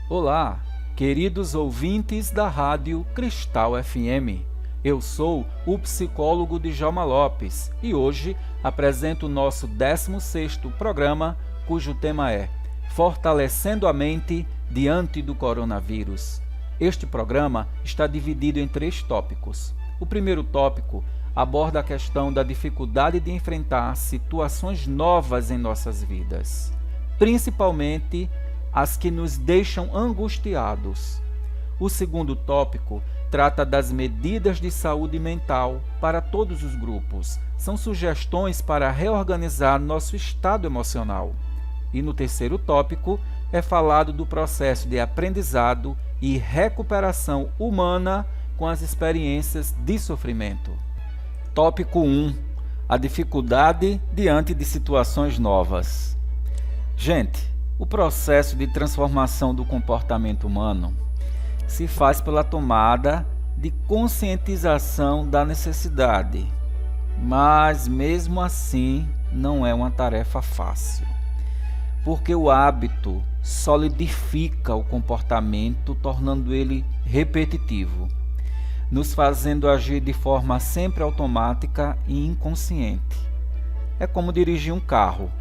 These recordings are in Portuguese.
Olá, queridos ouvintes da Rádio Cristal FM. Eu sou o psicólogo Djalma Lopes e hoje apresento o nosso 16º programa, cujo tema é Fortalecendo a Mente Diante do Coronavírus. Este programa está dividido em 3 tópicos. O primeiro tópico aborda a questão da dificuldade de enfrentar situações novas em nossas vidas, principalmente as que nos deixam angustiados. O segundo tópico trata das medidas de saúde mental para todos os grupos. São sugestões para reorganizar nosso estado emocional. E no terceiro tópico é falado do processo de aprendizado e recuperação humana com as experiências de sofrimento. Tópico 1. A dificuldade diante de situações novas. Gente, o processo de transformação do comportamento humano se faz pela tomada de conscientização da necessidade, mas mesmo assim não é uma tarefa fácil, porque o hábito solidifica o comportamento, tornando ele repetitivo, nos fazendo agir de forma sempre automática e inconsciente. É como dirigir um carro.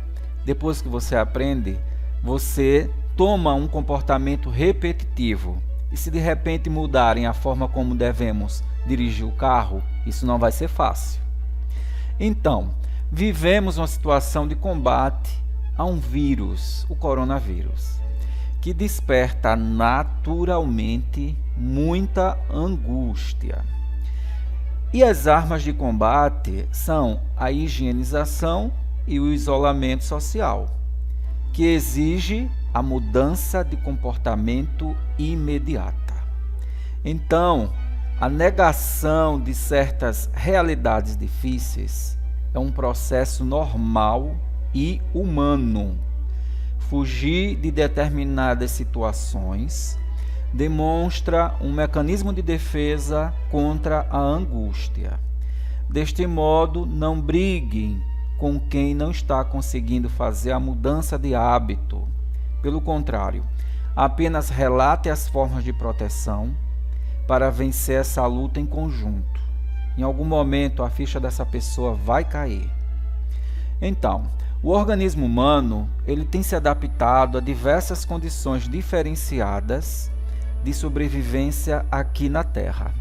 Depois que você aprende, você toma um comportamento repetitivo. E se de repente mudarem a forma como devemos dirigir o carro, isso não vai ser fácil. Então, vivemos uma situação de combate a um vírus, o coronavírus, que desperta naturalmente muita angústia. E as armas de combate são a higienização e o isolamento social, que exige a mudança de comportamento imediata. Então, a negação de certas realidades difíceis é um processo normal e humano. Fugir de determinadas situações demonstra um mecanismo de defesa contra a angústia. Deste modo, não briguem com quem não está conseguindo fazer a mudança de hábito. Pelo contrário, apenas relate as formas de proteção para vencer essa luta em conjunto. Em algum momento a ficha dessa pessoa vai cair. Então, o organismo humano ele tem se adaptado a diversas condições diferenciadas de sobrevivência aqui na Terra,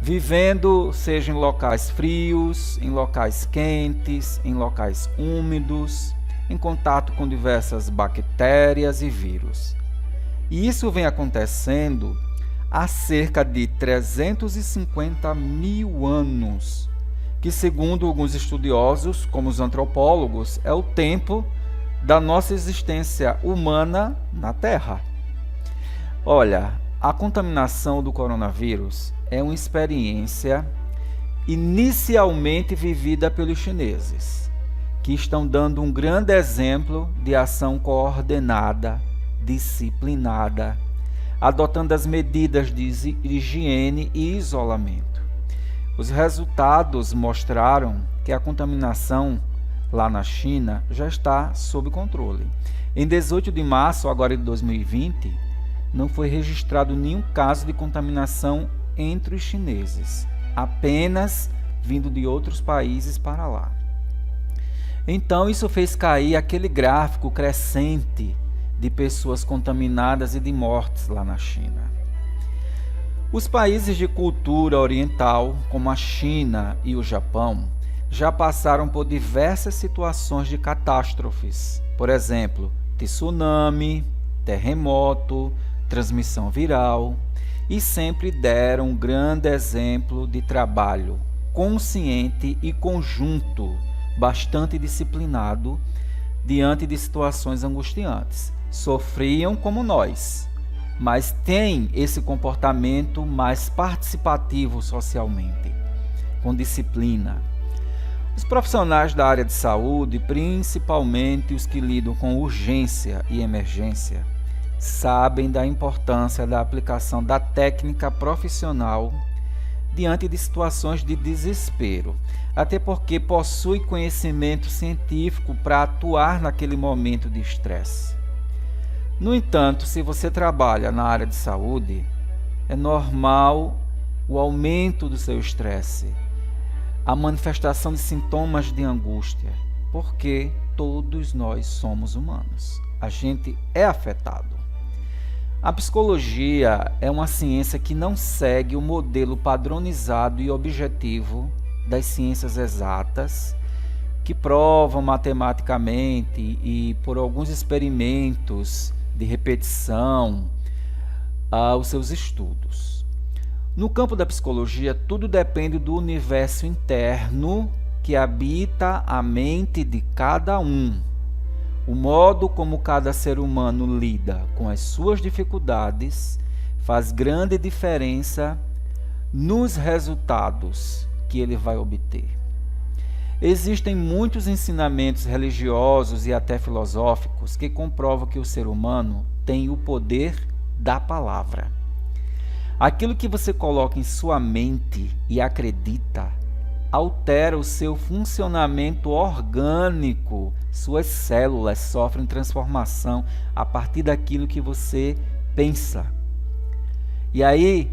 vivendo seja em locais frios, em locais quentes, em locais úmidos, em contato com diversas bactérias e vírus. E isso vem acontecendo há cerca de 350 mil anos, que segundo alguns estudiosos, como os antropólogos, é o tempo da nossa existência humana na Terra. Olha, a contaminação do coronavírus é uma experiência inicialmente vivida pelos chineses, que estão dando um grande exemplo de ação coordenada, disciplinada, adotando as medidas de higiene e isolamento. Os resultados mostraram que a contaminação lá na China já está sob controle. Em 18 de março agora de 2020, não foi registrado nenhum caso de contaminação entre os chineses, apenas vindo de outros países para lá. Então isso fez cair aquele gráfico crescente de pessoas contaminadas e de mortes lá na China. Os países de cultura oriental, como a China e o Japão, já passaram por diversas situações de catástrofes, por exemplo, tsunami, terremoto, transmissão viral, e sempre deram um grande exemplo de trabalho consciente e conjunto, bastante disciplinado, diante de situações angustiantes. Sofriam como nós, mas têm esse comportamento mais participativo socialmente, com disciplina. Os profissionais da área de saúde, principalmente os que lidam com urgência e emergência, sabem da importância da aplicação da técnica profissional diante de situações de desespero, até porque possui conhecimento científico para atuar naquele momento de estresse. No entanto, se você trabalha na área de saúde, é normal o aumento do seu estresse, a manifestação de sintomas de angústia, porque todos nós somos humanos. A gente é afetado. A psicologia é uma ciência que não segue o modelo padronizado e objetivo das ciências exatas, que provam matematicamente e por alguns experimentos de repetição os seus estudos. No campo da psicologia, tudo depende do universo interno que habita a mente de cada um. O modo como cada ser humano lida com as suas dificuldades faz grande diferença nos resultados que ele vai obter. Existem muitos ensinamentos religiosos e até filosóficos que comprovam que o ser humano tem o poder da palavra. Aquilo que você coloca em sua mente e acredita altera o seu funcionamento orgânico. Suas células sofrem transformação a partir daquilo que você pensa. E aí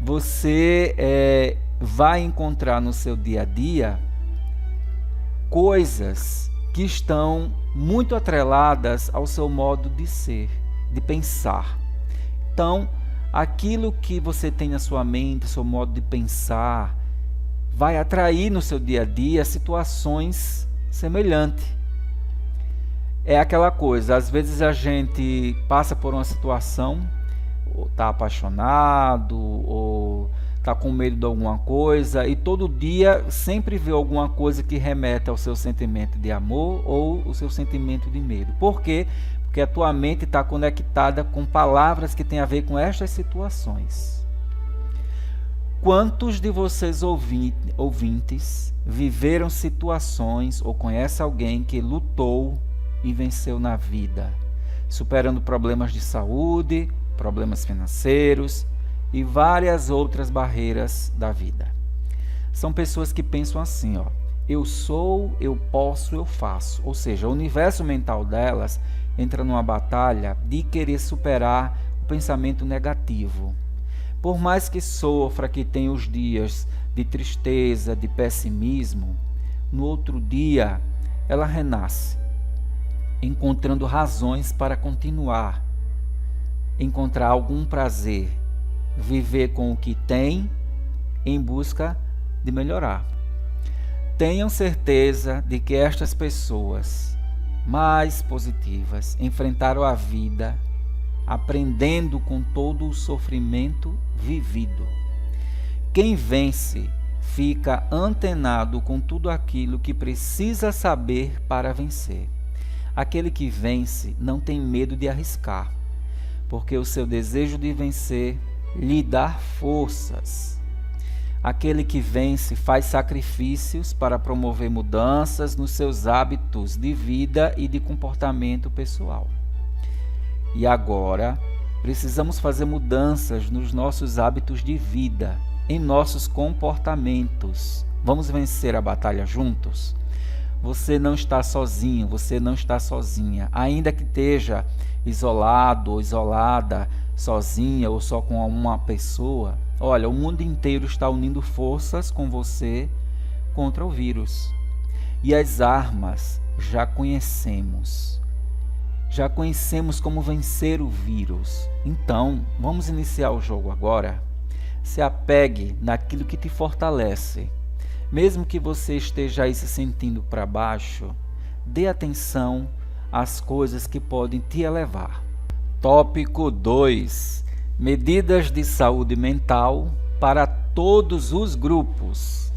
você vai encontrar no seu dia a dia coisas que estão muito atreladas ao seu modo de ser, de pensar. Então, aquilo que você tem na sua mente, seu modo de pensar, vai atrair no seu dia a dia situações semelhantes. É aquela coisa, às vezes a gente passa por uma situação, ou está apaixonado, ou está com medo de alguma coisa, e todo dia sempre vê alguma coisa que remete ao seu sentimento de amor ou o seu sentimento de medo. Por quê? Porque a tua mente está conectada com palavras que têm a ver com estas situações. Quantos de vocês ouvintes viveram situações ou conhecem alguém que lutou e venceu na vida, superando problemas de saúde, problemas financeiros e várias outras barreiras da vida? São pessoas que pensam assim, eu sou, eu posso, eu faço. Ou seja, o universo mental delas entra numa batalha de querer superar o pensamento negativo. Por mais que sofra, que tenha os dias de tristeza, de pessimismo, no outro dia ela renasce, encontrando razões para continuar, encontrar algum prazer, viver com o que tem em busca de melhorar. Tenham certeza de que estas pessoas mais positivas enfrentaram a vida aprendendo com todo o sofrimento vivido. Quem vence fica antenado com tudo aquilo que precisa saber para vencer. Aquele que vence não tem medo de arriscar, porque o seu desejo de vencer lhe dá forças. Aquele que vence faz sacrifícios para promover mudanças nos seus hábitos de vida e de comportamento pessoal. E agora, precisamos fazer mudanças nos nossos hábitos de vida, em nossos comportamentos. Vamos vencer a batalha juntos? Você não está sozinho, você não está sozinha. Ainda que esteja isolado ou isolada, sozinha ou só com uma pessoa, olha, o mundo inteiro está unindo forças com você contra o vírus. E as armas já conhecemos. Já conhecemos como vencer o vírus. Então, vamos iniciar o jogo agora. Se apegue naquilo que te fortalece. Mesmo que você esteja aí se sentindo para baixo, dê atenção às coisas que podem te elevar. Tópico 2. Medidas de saúde mental para todos os grupos.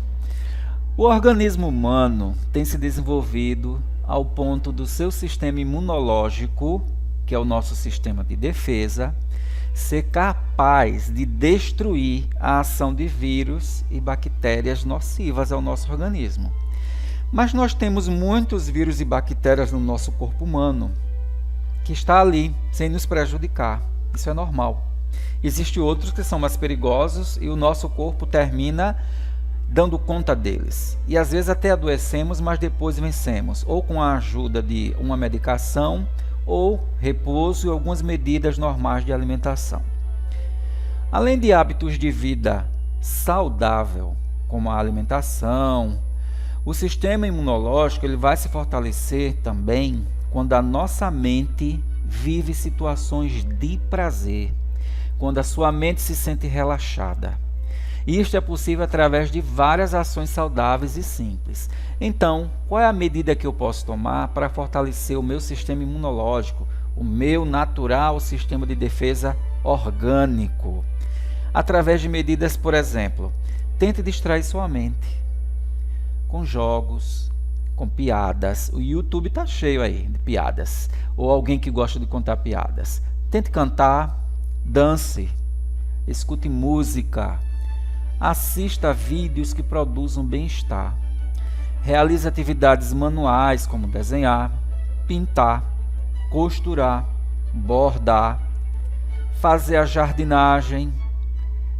O organismo humano tem se desenvolvido ao ponto do seu sistema imunológico, que é o nosso sistema de defesa, ser capaz de destruir a ação de vírus e bactérias nocivas ao nosso organismo. Mas nós temos muitos vírus e bactérias no nosso corpo humano, que está ali, sem nos prejudicar. Isso é normal. Existem outros que são mais perigosos e o nosso corpo termina dando conta deles. E às vezes até adoecemos, mas depois vencemos, ou com a ajuda de uma medicação, ou repouso e algumas medidas normais de alimentação. Além de hábitos de vida saudável, como a alimentação, o sistema imunológico ele vai se fortalecer também quando a nossa mente vive situações de prazer, quando a sua mente se sente relaxada. Isto é possível através de várias ações saudáveis e simples. Então, qual é a medida que eu posso tomar para fortalecer o meu sistema imunológico, o meu natural sistema de defesa orgânico? Através de medidas, por exemplo, tente distrair sua mente com jogos, com piadas. O YouTube está cheio aí de piadas. Ou alguém que gosta de contar piadas. Tente cantar, dance, escute música, assista a vídeos que produzam bem-estar. Realize atividades manuais como desenhar, pintar, costurar, bordar, fazer a jardinagem,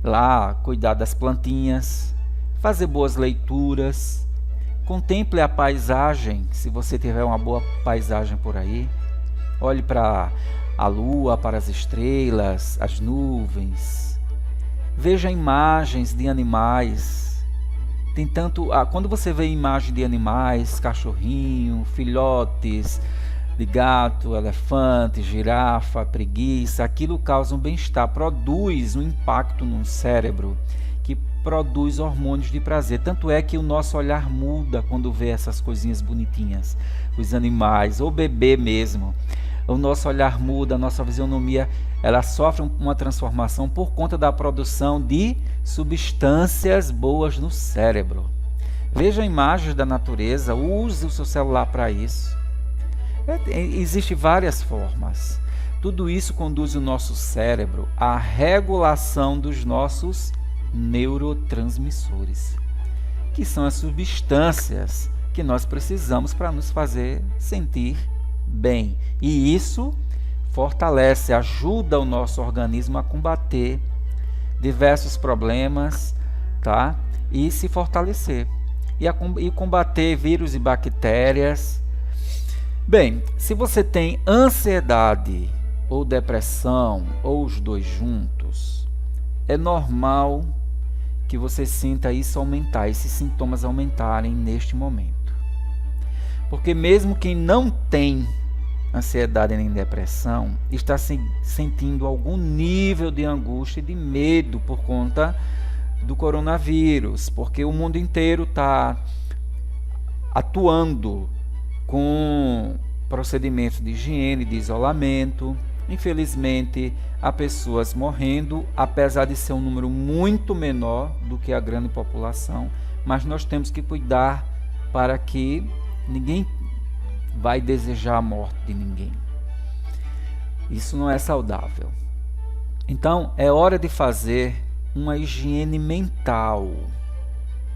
lá cuidar das plantinhas, fazer boas leituras. Contemple a paisagem, se você tiver uma boa paisagem por aí. Olhe para a lua, para as estrelas, as nuvens. Veja imagens de animais. Tem tanto, quando você vê imagem de animais, cachorrinho, filhotes de gato, elefante, girafa, preguiça, aquilo causa um bem-estar, produz um impacto no cérebro que produz hormônios de prazer. Tanto é que o nosso olhar muda quando vê essas coisinhas bonitinhas, os animais, ou bebê mesmo. O nosso olhar muda, a nossa fisionomia, ela sofre uma transformação por conta da produção de substâncias boas no cérebro. Veja imagens da natureza, use o seu celular para isso. Existem várias formas. Tudo isso conduz o nosso cérebro à regulação dos nossos neurotransmissores, que são as substâncias que nós precisamos para nos fazer sentir bem. E isso fortalece, ajuda o nosso organismo a combater diversos problemas, tá? E se fortalecer. E combater vírus e bactérias. Bem, se você tem ansiedade ou depressão, ou os dois juntos, é normal que você sinta isso aumentar, esses sintomas aumentarem neste momento. Porque mesmo quem não tem ansiedade nem depressão, está sentindo algum nível de angústia e de medo por conta do coronavírus, porque o mundo inteiro está atuando com procedimentos de higiene, de isolamento. Infelizmente, há pessoas morrendo, apesar de ser um número muito menor do que a grande população, mas nós temos que cuidar para que ninguém vai desejar a morte de ninguém. Isso não é saudável. Então, é hora de fazer uma higiene mental.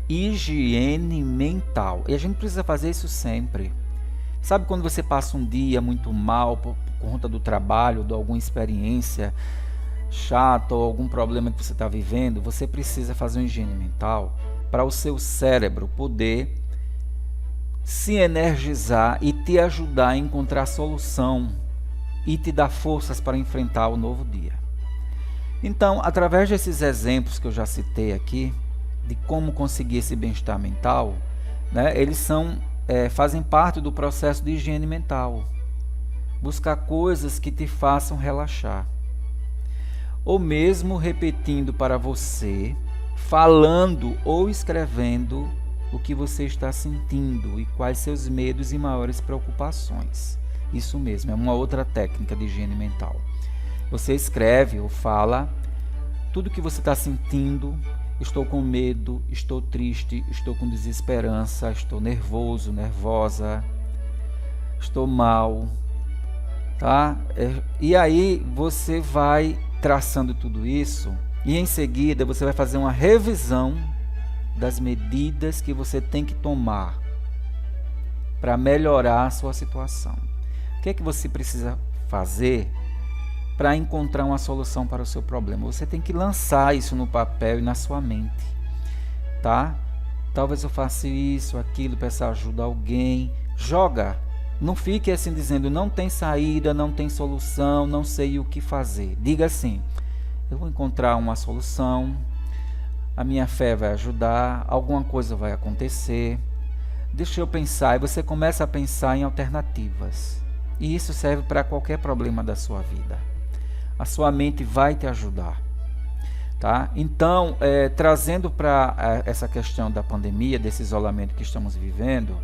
Higiene mental. E a gente precisa fazer isso sempre. Sabe quando você passa um dia muito mal por conta do trabalho, de alguma experiência chata ou algum problema que você está vivendo? Você precisa fazer uma higiene mental para o seu cérebro poder se energizar e te ajudar a encontrar solução e te dar forças para enfrentar o novo dia. Então, através desses exemplos que eu já citei aqui, de como conseguir esse bem-estar mental, né, eles fazem parte do processo de higiene mental. Buscar coisas que te façam relaxar. Ou mesmo repetindo para você, falando ou escrevendo o que você está sentindo e quais seus medos e maiores preocupações. Isso mesmo, é uma outra técnica de higiene mental. Você escreve ou fala tudo o que você está sentindo. Estou com medo, estou triste, estou com desesperança, estou nervoso, nervosa, estou mal, tá? E aí você vai traçando tudo isso e em seguida você vai fazer uma revisão das medidas que você tem que tomar para melhorar a sua situação. O que é que você precisa fazer para encontrar uma solução para o seu problema? Você tem que lançar isso no papel e na sua mente, tá? Talvez eu faça isso, aquilo, peça ajuda a alguém. Joga Não fique assim dizendo, não tem saída, não tem solução, não sei o que fazer. Diga assim, eu vou encontrar uma solução, a minha fé vai ajudar, alguma coisa vai acontecer. Deixa eu pensar, e você começa a pensar em alternativas. E isso serve para qualquer problema da sua vida. A sua mente vai te ajudar. Tá? Então, trazendo para essa questão da pandemia, desse isolamento que estamos vivendo,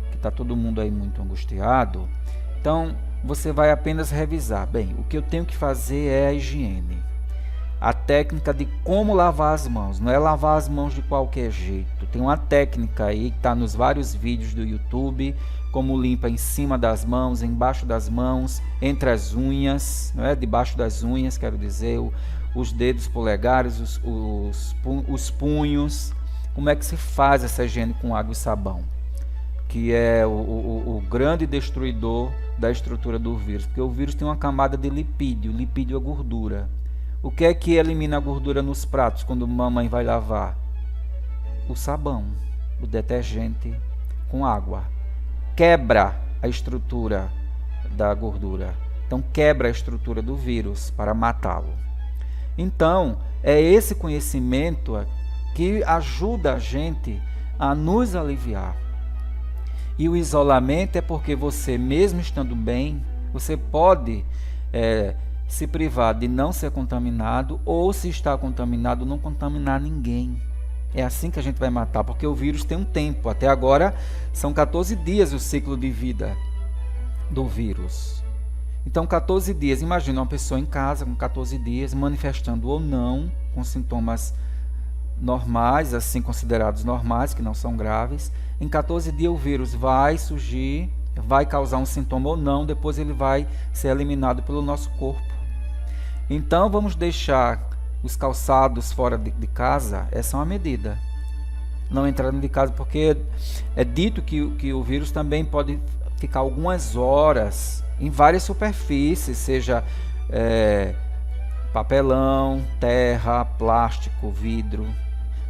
que está todo mundo aí muito angustiado, então você vai apenas revisar. Bem, o que eu tenho que fazer é a higiene. A técnica de como lavar as mãos, não é lavar as mãos de qualquer jeito. Tem uma técnica aí que está nos vários vídeos do YouTube, como limpa em cima das mãos, embaixo das mãos, entre as unhas, não é? Debaixo das unhas, quero dizer, os dedos polegares, os punhos. Como é que se faz essa higiene com água e sabão? Que é o grande destruidor da estrutura do vírus, porque o vírus tem uma camada de lipídio, lipídio é gordura. O que é que elimina a gordura nos pratos quando mamãe vai lavar? O sabão, o detergente com água. Quebra a estrutura da gordura. Então quebra a estrutura do vírus para matá-lo. Então é esse conhecimento que ajuda a gente a nos aliviar. E o isolamento é porque você, mesmo estando bem, você pode se privar de não ser contaminado, ou se está contaminado, não contaminar ninguém. É assim que a gente vai matar, porque o vírus tem um tempo. Até agora são 14 dias o ciclo de vida do vírus. Então 14 dias, imagina uma pessoa em casa com 14 dias, manifestando ou não, com sintomas normais, assim considerados normais, que não são graves. Em 14 dias o vírus vai surgir, vai causar um sintoma ou não, depois ele vai ser eliminado pelo nosso corpo. Então vamos deixar os calçados fora de casa, essa é uma medida. Não entrar de casa, porque é dito que o vírus também pode ficar algumas horas em várias superfícies, seja papelão, terra, plástico, vidro.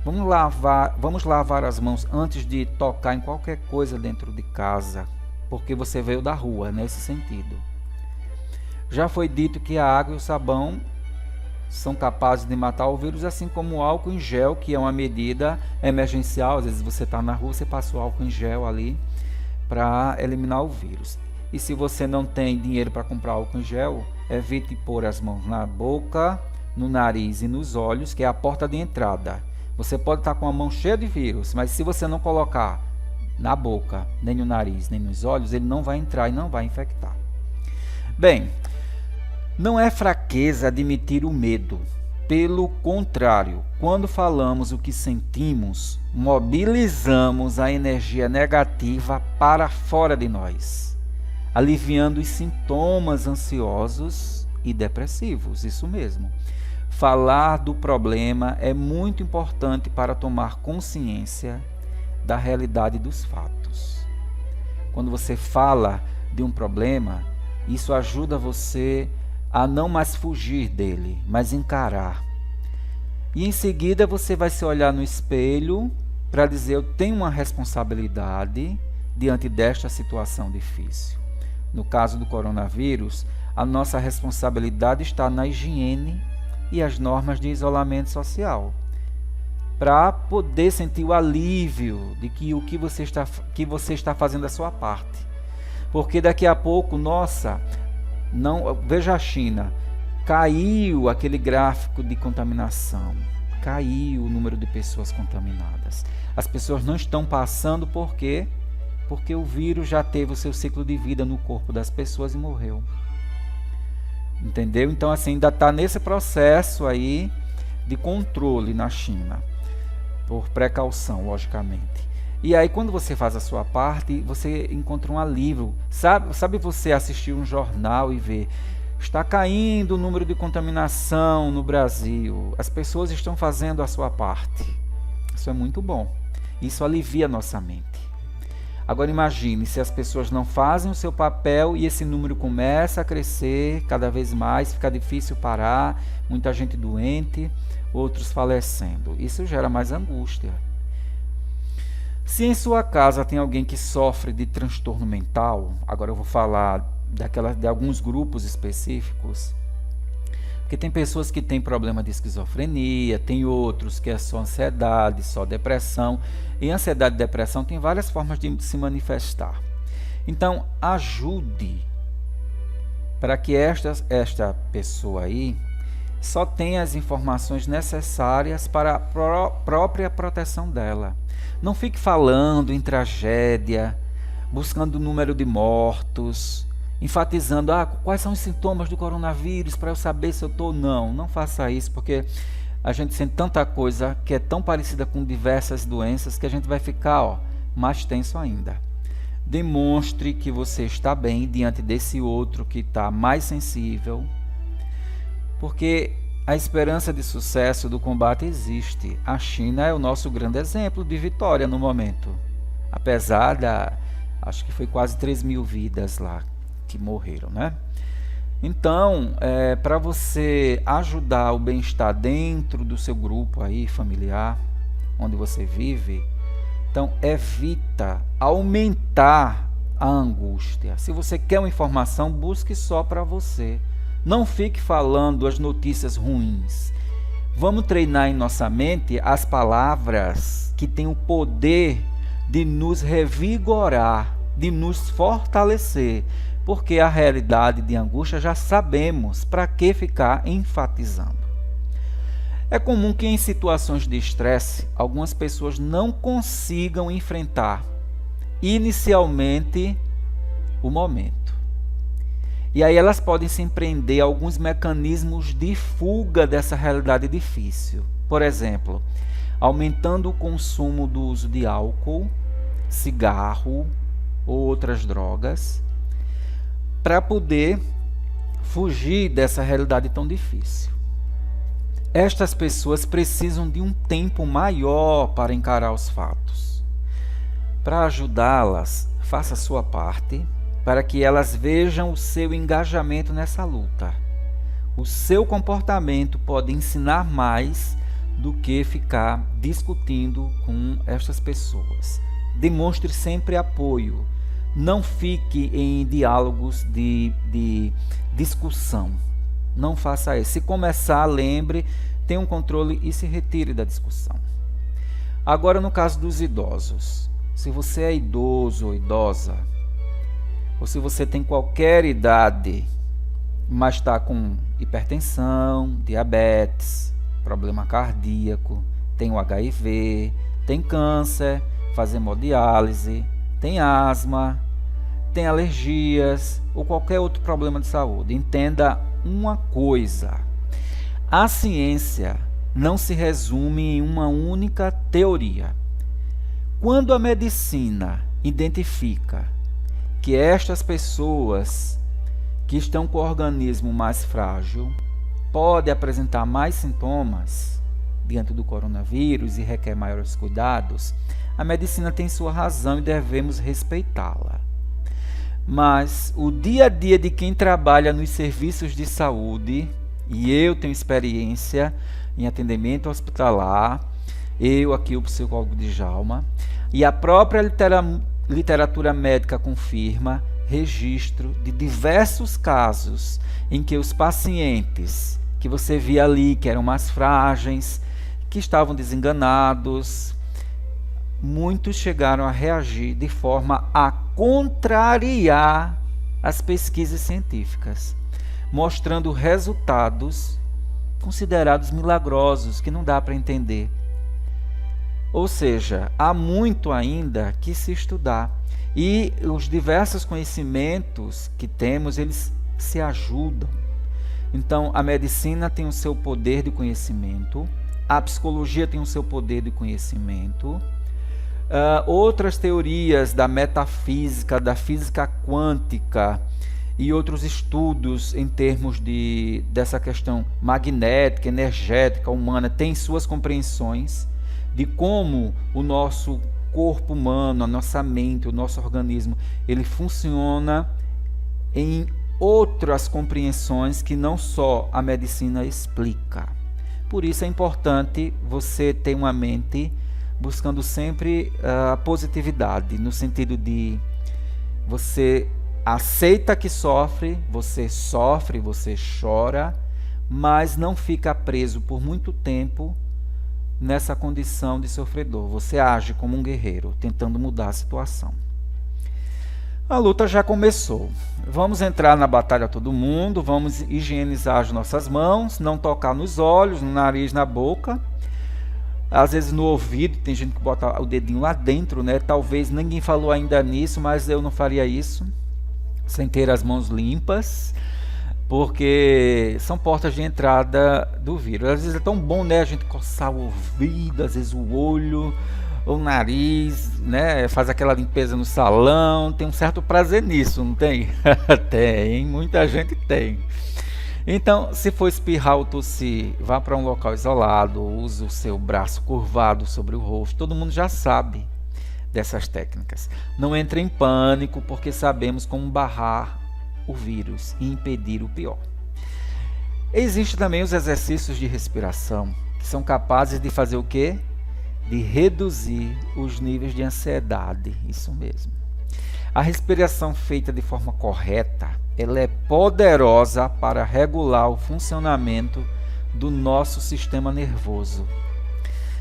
Vamos lavar as mãos antes de tocar em qualquer coisa dentro de casa, porque você veio da rua, nesse sentido. Já foi dito que a água e o sabão são capazes de matar o vírus, assim como o álcool em gel, que é uma medida emergencial. Às vezes você está na rua, você passa o álcool em gel ali para eliminar o vírus. E se você não tem dinheiro para comprar álcool em gel, evite pôr as mãos na boca, no nariz e nos olhos, que é a porta de entrada. Você pode estar com a mão cheia de vírus, mas se você não colocar na boca, nem no nariz, nem nos olhos, ele não vai entrar e não vai infectar. Bem, não é fraqueza admitir o medo. Pelo contrário, quando falamos o que sentimos, mobilizamos a energia negativa para fora de nós, aliviando os sintomas ansiosos e depressivos. Isso mesmo. Falar do problema é muito importante para tomar consciência da realidade dos fatos. Quando você fala de um problema, isso ajuda você a não mais fugir dele, mas encarar. E em seguida você vai se olhar no espelho para dizer: eu tenho uma responsabilidade diante desta situação difícil. No caso do coronavírus, a nossa responsabilidade está na higiene e as normas de isolamento social, para poder sentir o alívio de que você está fazendo a sua parte. Porque daqui a pouco, veja a China, caiu aquele gráfico de contaminação, caiu o número de pessoas contaminadas. As pessoas não estão passando por quê? Porque o vírus já teve o seu ciclo de vida no corpo das pessoas e morreu. Entendeu? Então, assim, ainda está nesse processo aí de controle na China, por precaução, logicamente. E aí, quando você faz a sua parte, você encontra um alívio. Sabe você assistir um jornal e ver: está caindo o número de contaminação no Brasil, as pessoas estão fazendo a sua parte. Isso é muito bom. Isso alivia a nossa mente. Agora imagine se as pessoas não fazem o seu papel e esse número começa a crescer cada vez mais, fica difícil parar, muita gente doente, outros falecendo. Isso gera mais angústia. Se em sua casa tem alguém que sofre de transtorno mental, agora eu vou falar de alguns grupos específicos, porque tem pessoas que têm problema de esquizofrenia, tem outros que é só ansiedade, só depressão, e ansiedade e depressão tem várias formas de se manifestar. Então, ajude para que esta pessoa aí só tenha as informações necessárias para a própria proteção dela. Não fique falando em tragédia, buscando o número de mortos, enfatizando, quais são os sintomas do coronavírus para eu saber se eu estou ou não. Não faça isso, porque a gente sente tanta coisa que é tão parecida com diversas doenças que a gente vai ficar mais tenso ainda. Demonstre que você está bem diante desse outro que está mais sensível, porque a esperança de sucesso do combate existe. A China é o nosso grande exemplo de vitória no momento, apesar acho que foi quase 3.000 vidas lá que morreram, né? Então, para você ajudar o bem-estar dentro do seu grupo aí familiar, onde você vive, então evita aumentar a angústia. Se você quer uma informação, busque só para você. Não fique falando as notícias ruins. Vamos treinar em nossa mente as palavras que têm o poder de nos revigorar, de nos fortalecer, porque a realidade de angústia já sabemos, para que ficar enfatizando? É comum que em situações de estresse, algumas pessoas não consigam enfrentar inicialmente o momento. E aí elas podem se empreender a alguns mecanismos de fuga dessa realidade difícil. Por exemplo, aumentando o consumo do uso de álcool, cigarro ou outras drogas, para poder fugir dessa realidade tão difícil. Estas pessoas precisam de um tempo maior para encarar os fatos. Para ajudá-las, faça a sua parte, para que elas vejam o seu engajamento nessa luta. O seu comportamento pode ensinar mais do que ficar discutindo com estas pessoas. Demonstre sempre apoio. Não fique em diálogos de discussão. Não faça isso. Se começar, lembre, tenha um controle e se retire da discussão. Agora, no caso dos idosos. Se você é idoso ou idosa, ou se você tem qualquer idade, mas está com hipertensão, diabetes, problema cardíaco, tem o HIV, tem câncer, faz hemodiálise, tem asma, tem alergias ou qualquer outro problema de saúde, entenda uma coisa: a ciência não se resume em uma única teoria. Quando a medicina identifica que estas pessoas que estão com o organismo mais frágil podem apresentar mais sintomas diante do coronavírus e requer maiores cuidados, a medicina tem sua razão e devemos respeitá-la. Mas o dia a dia de quem trabalha nos serviços de saúde, e eu tenho experiência em atendimento hospitalar, eu aqui o psicólogo Djalma, e a própria literatura médica confirma registro de diversos casos em que os pacientes que você via ali, que eram mais frágeis, que estavam desenganados, muitos chegaram a reagir de forma a contrariar as pesquisas científicas, mostrando resultados considerados milagrosos, que não dá para entender. Ou seja, há muito ainda que se estudar. E os diversos conhecimentos que temos, eles se ajudam. Então, a medicina tem o seu poder de conhecimento, a psicologia tem o seu poder de conhecimento, outras teorias da metafísica, da física quântica e outros estudos em termos dessa questão magnética, energética, humana, têm suas compreensões de como o nosso corpo humano, a nossa mente, o nosso organismo, ele funciona em outras compreensões que não só a medicina explica. Por isso é importante você ter uma mente buscando sempre a positividade, no sentido de você aceita que sofre, você chora, mas não fica preso por muito tempo nessa condição de sofredor. Você age como um guerreiro, tentando mudar a situação. A luta já começou. Vamos entrar na batalha todo mundo, vamos higienizar as nossas mãos, não tocar nos olhos, no nariz, na boca. Às vezes no ouvido, tem gente que bota o dedinho lá dentro, né? Talvez ninguém falou ainda nisso, mas eu não faria isso sem ter as mãos limpas, porque são portas de entrada do vírus. Às vezes é tão bom, né, a gente coçar o ouvido, às vezes o olho, o nariz, né, faz aquela limpeza no salão, tem um certo prazer nisso, não tem? Tem, muita gente tem. Então, se for espirrar ou tossir, vá para um local isolado, use o seu braço curvado sobre o rosto, todo mundo já sabe dessas técnicas. Não entre em pânico, porque sabemos como barrar o vírus e impedir o pior. Existem também os exercícios de respiração, que são capazes de fazer o quê? De reduzir os níveis de ansiedade, isso mesmo. A respiração feita de forma correta, ela é poderosa para regular o funcionamento do nosso sistema nervoso.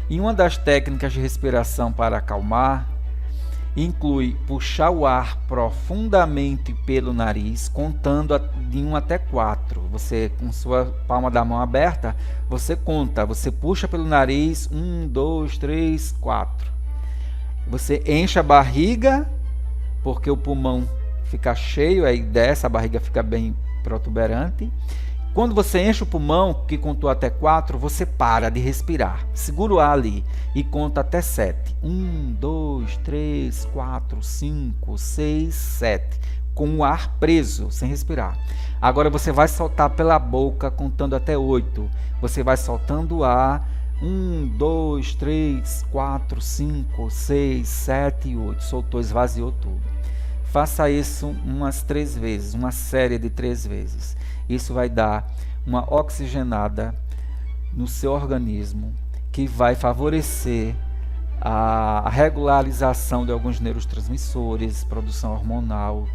E uma das técnicas de respiração para acalmar inclui puxar o ar profundamente pelo nariz, contando de 1 até 4. Você, com sua palma da mão aberta, você conta, você puxa pelo nariz, 1, 2, 3, 4. Você enche a barriga, porque o pulmão fica cheio, aí desce, a barriga fica bem protuberante. Quando você enche o pulmão, que contou até 4, você para de respirar. Segura o ar ali e conta até 7. 1, 2, 3, 4, 5, 6, 7. Com o ar preso, sem respirar. Agora você vai soltar pela boca, contando até 8. Você vai soltando o ar. 1, 2, 3, 4, 5, 6, 7 e 8. Soltou, esvaziou tudo. Faça isso umas 3 vezes, uma série de 3 vezes. Isso vai dar uma oxigenada no seu organismo, que vai favorecer a regularização de alguns neurotransmissores, produção hormonal,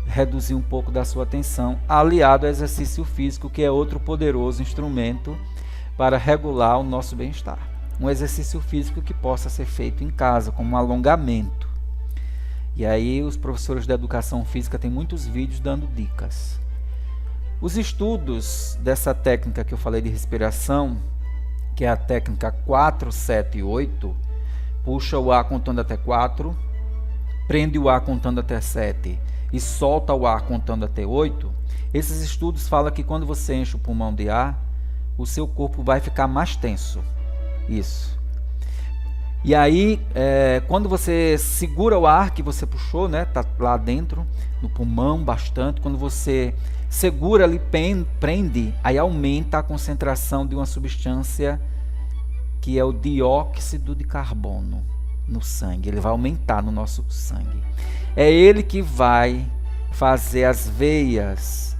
reduzir um pouco da sua tensão, aliado ao exercício físico, que é outro poderoso instrumento para regular o nosso bem-estar. Um exercício físico que possa ser feito em casa, como um alongamento. E aí os professores de educação física têm muitos vídeos dando dicas. Os estudos dessa técnica que eu falei de respiração, que é a técnica 4, 7 e 8, puxa o ar contando até 4, prende o ar contando até 7 e solta o ar contando até 8, esses estudos falam que quando você enche o pulmão de ar, o seu corpo vai ficar mais tenso. Isso. E aí, quando você segura o ar que você puxou, né, tá lá dentro, no pulmão bastante, quando você segura ali, prende, aí aumenta a concentração de uma substância que é o dióxido de carbono no sangue. Ele vai aumentar no nosso sangue. É ele que vai fazer as veias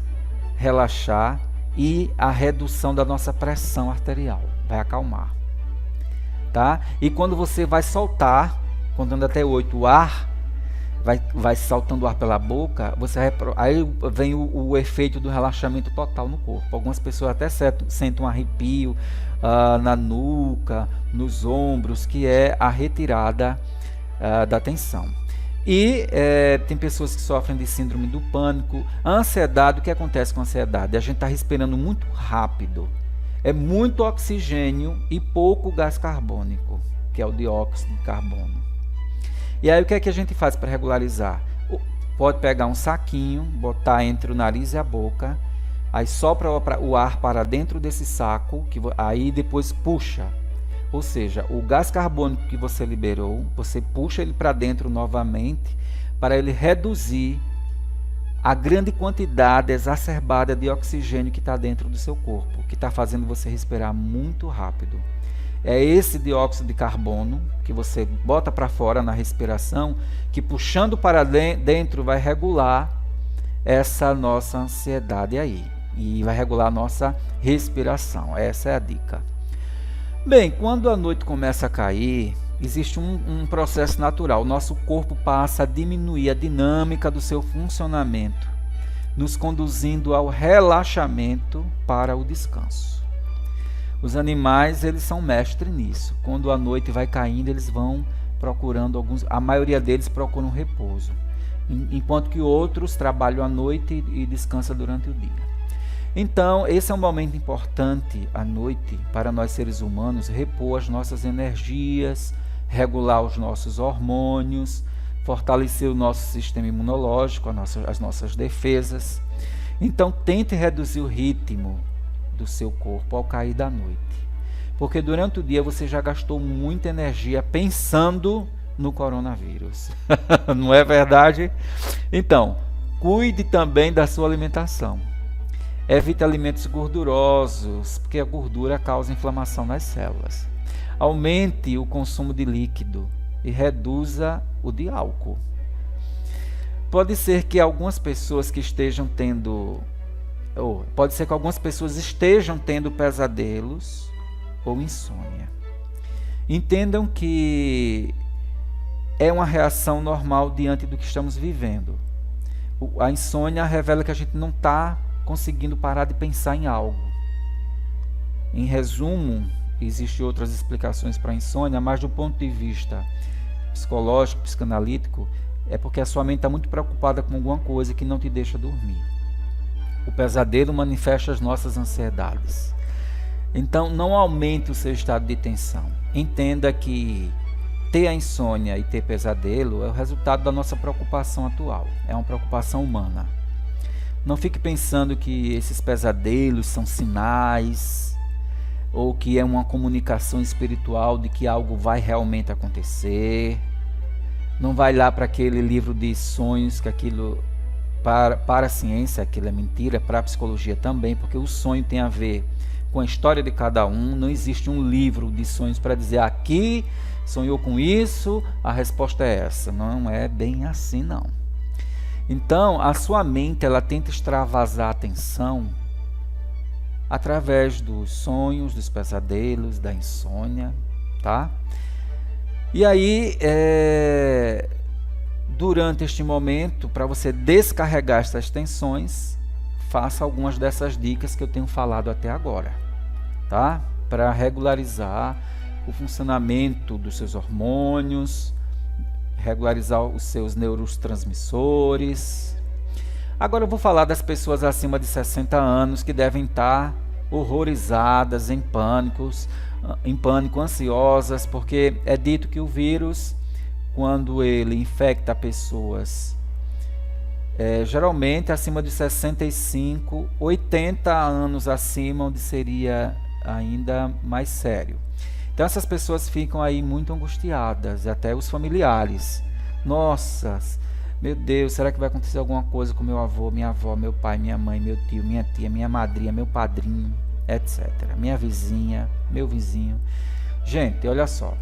relaxar e a redução da nossa pressão arterial. Vai acalmar. Tá? E quando você vai soltar, contando até 8, o ar, vai soltando o ar pela boca, aí vem o efeito do relaxamento total no corpo. Algumas pessoas até sentem um arrepio na nuca, nos ombros, que é a retirada da tensão. E tem pessoas que sofrem de síndrome do pânico. A ansiedade, o que acontece com a ansiedade? A gente está respirando muito rápido. É muito oxigênio e pouco gás carbônico, que é o dióxido de carbono. E aí o que é que a gente faz para regularizar? Pode pegar um saquinho, botar entre o nariz e a boca, aí sopra o ar para dentro desse saco, aí depois puxa. Ou seja, o gás carbônico que você liberou, você puxa ele para dentro novamente, para ele reduzir a grande quantidade exacerbada de oxigênio que está dentro do seu corpo, que está fazendo você respirar muito rápido. É esse dióxido de carbono que você bota para fora na respiração, que puxando para dentro vai regular essa nossa ansiedade aí. E vai regular a nossa respiração. Essa é a dica. Bem, quando a noite começa a cair existe um processo natural. O nosso corpo passa a diminuir a dinâmica do seu funcionamento, nos conduzindo ao relaxamento para o descanso. Os animais, eles são mestres nisso. Quando a noite vai caindo, eles vão procurando a maioria deles procuram repouso, enquanto que outros trabalham à noite e descansam durante o dia. Então, esse é um momento importante à noite para nós seres humanos repor as nossas energias, regular os nossos hormônios, fortalecer o nosso sistema imunológico, as nossas defesas. Então, tente reduzir o ritmo do seu corpo ao cair da noite, porque durante o dia você já gastou muita energia pensando no coronavírus. Não é verdade? Então, cuide também da sua alimentação. Evite alimentos gordurosos, porque a gordura causa inflamação nas células. Aumente o consumo de líquido e reduza o de álcool. Pode ser que algumas pessoas estejam tendo pesadelos ou insônia. Entendam que é uma reação normal diante do que estamos vivendo. A insônia revela que a gente não está conseguindo parar de pensar em algo. Em resumo, existem outras explicações para a insônia, mas do ponto de vista psicológico, psicanalítico, é porque a sua mente está muito preocupada com alguma coisa que não te deixa dormir. O pesadelo manifesta as nossas ansiedades. Então, não aumente o seu estado de tensão. Entenda que ter a insônia e ter pesadelo é o resultado da nossa preocupação atual. É uma preocupação humana. Não fique pensando que esses pesadelos são sinais ou que é uma comunicação espiritual de que algo vai realmente acontecer. Não vai lá para aquele livro de sonhos, que aquilo, para a ciência, aquilo é mentira, para a psicologia também, porque o sonho tem a ver com a história de cada um. Não existe um livro de sonhos para dizer aqui sonhou com isso, a resposta é essa. Não é bem assim, não. Então, a sua mente, ela tenta extravasar a atenção através dos sonhos, dos pesadelos, da insônia, tá? E aí, durante este momento, para você descarregar essas tensões, faça algumas dessas dicas que eu tenho falado até agora, tá? Para regularizar o funcionamento dos seus hormônios, regularizar os seus neurotransmissores. Agora eu vou falar das pessoas acima de 60 anos que devem estar horrorizadas, em pânico, ansiosas, porque é dito que o vírus, quando ele infecta pessoas, geralmente acima de 65, 80 anos acima, onde seria ainda mais sério. Então essas pessoas ficam aí muito angustiadas, até os familiares. Nossa, meu Deus, será que vai acontecer alguma coisa com meu avô, minha avó, meu pai, minha mãe, meu tio, minha tia, minha madrinha, meu padrinho, etc. Minha vizinha, meu vizinho. Gente, olha só.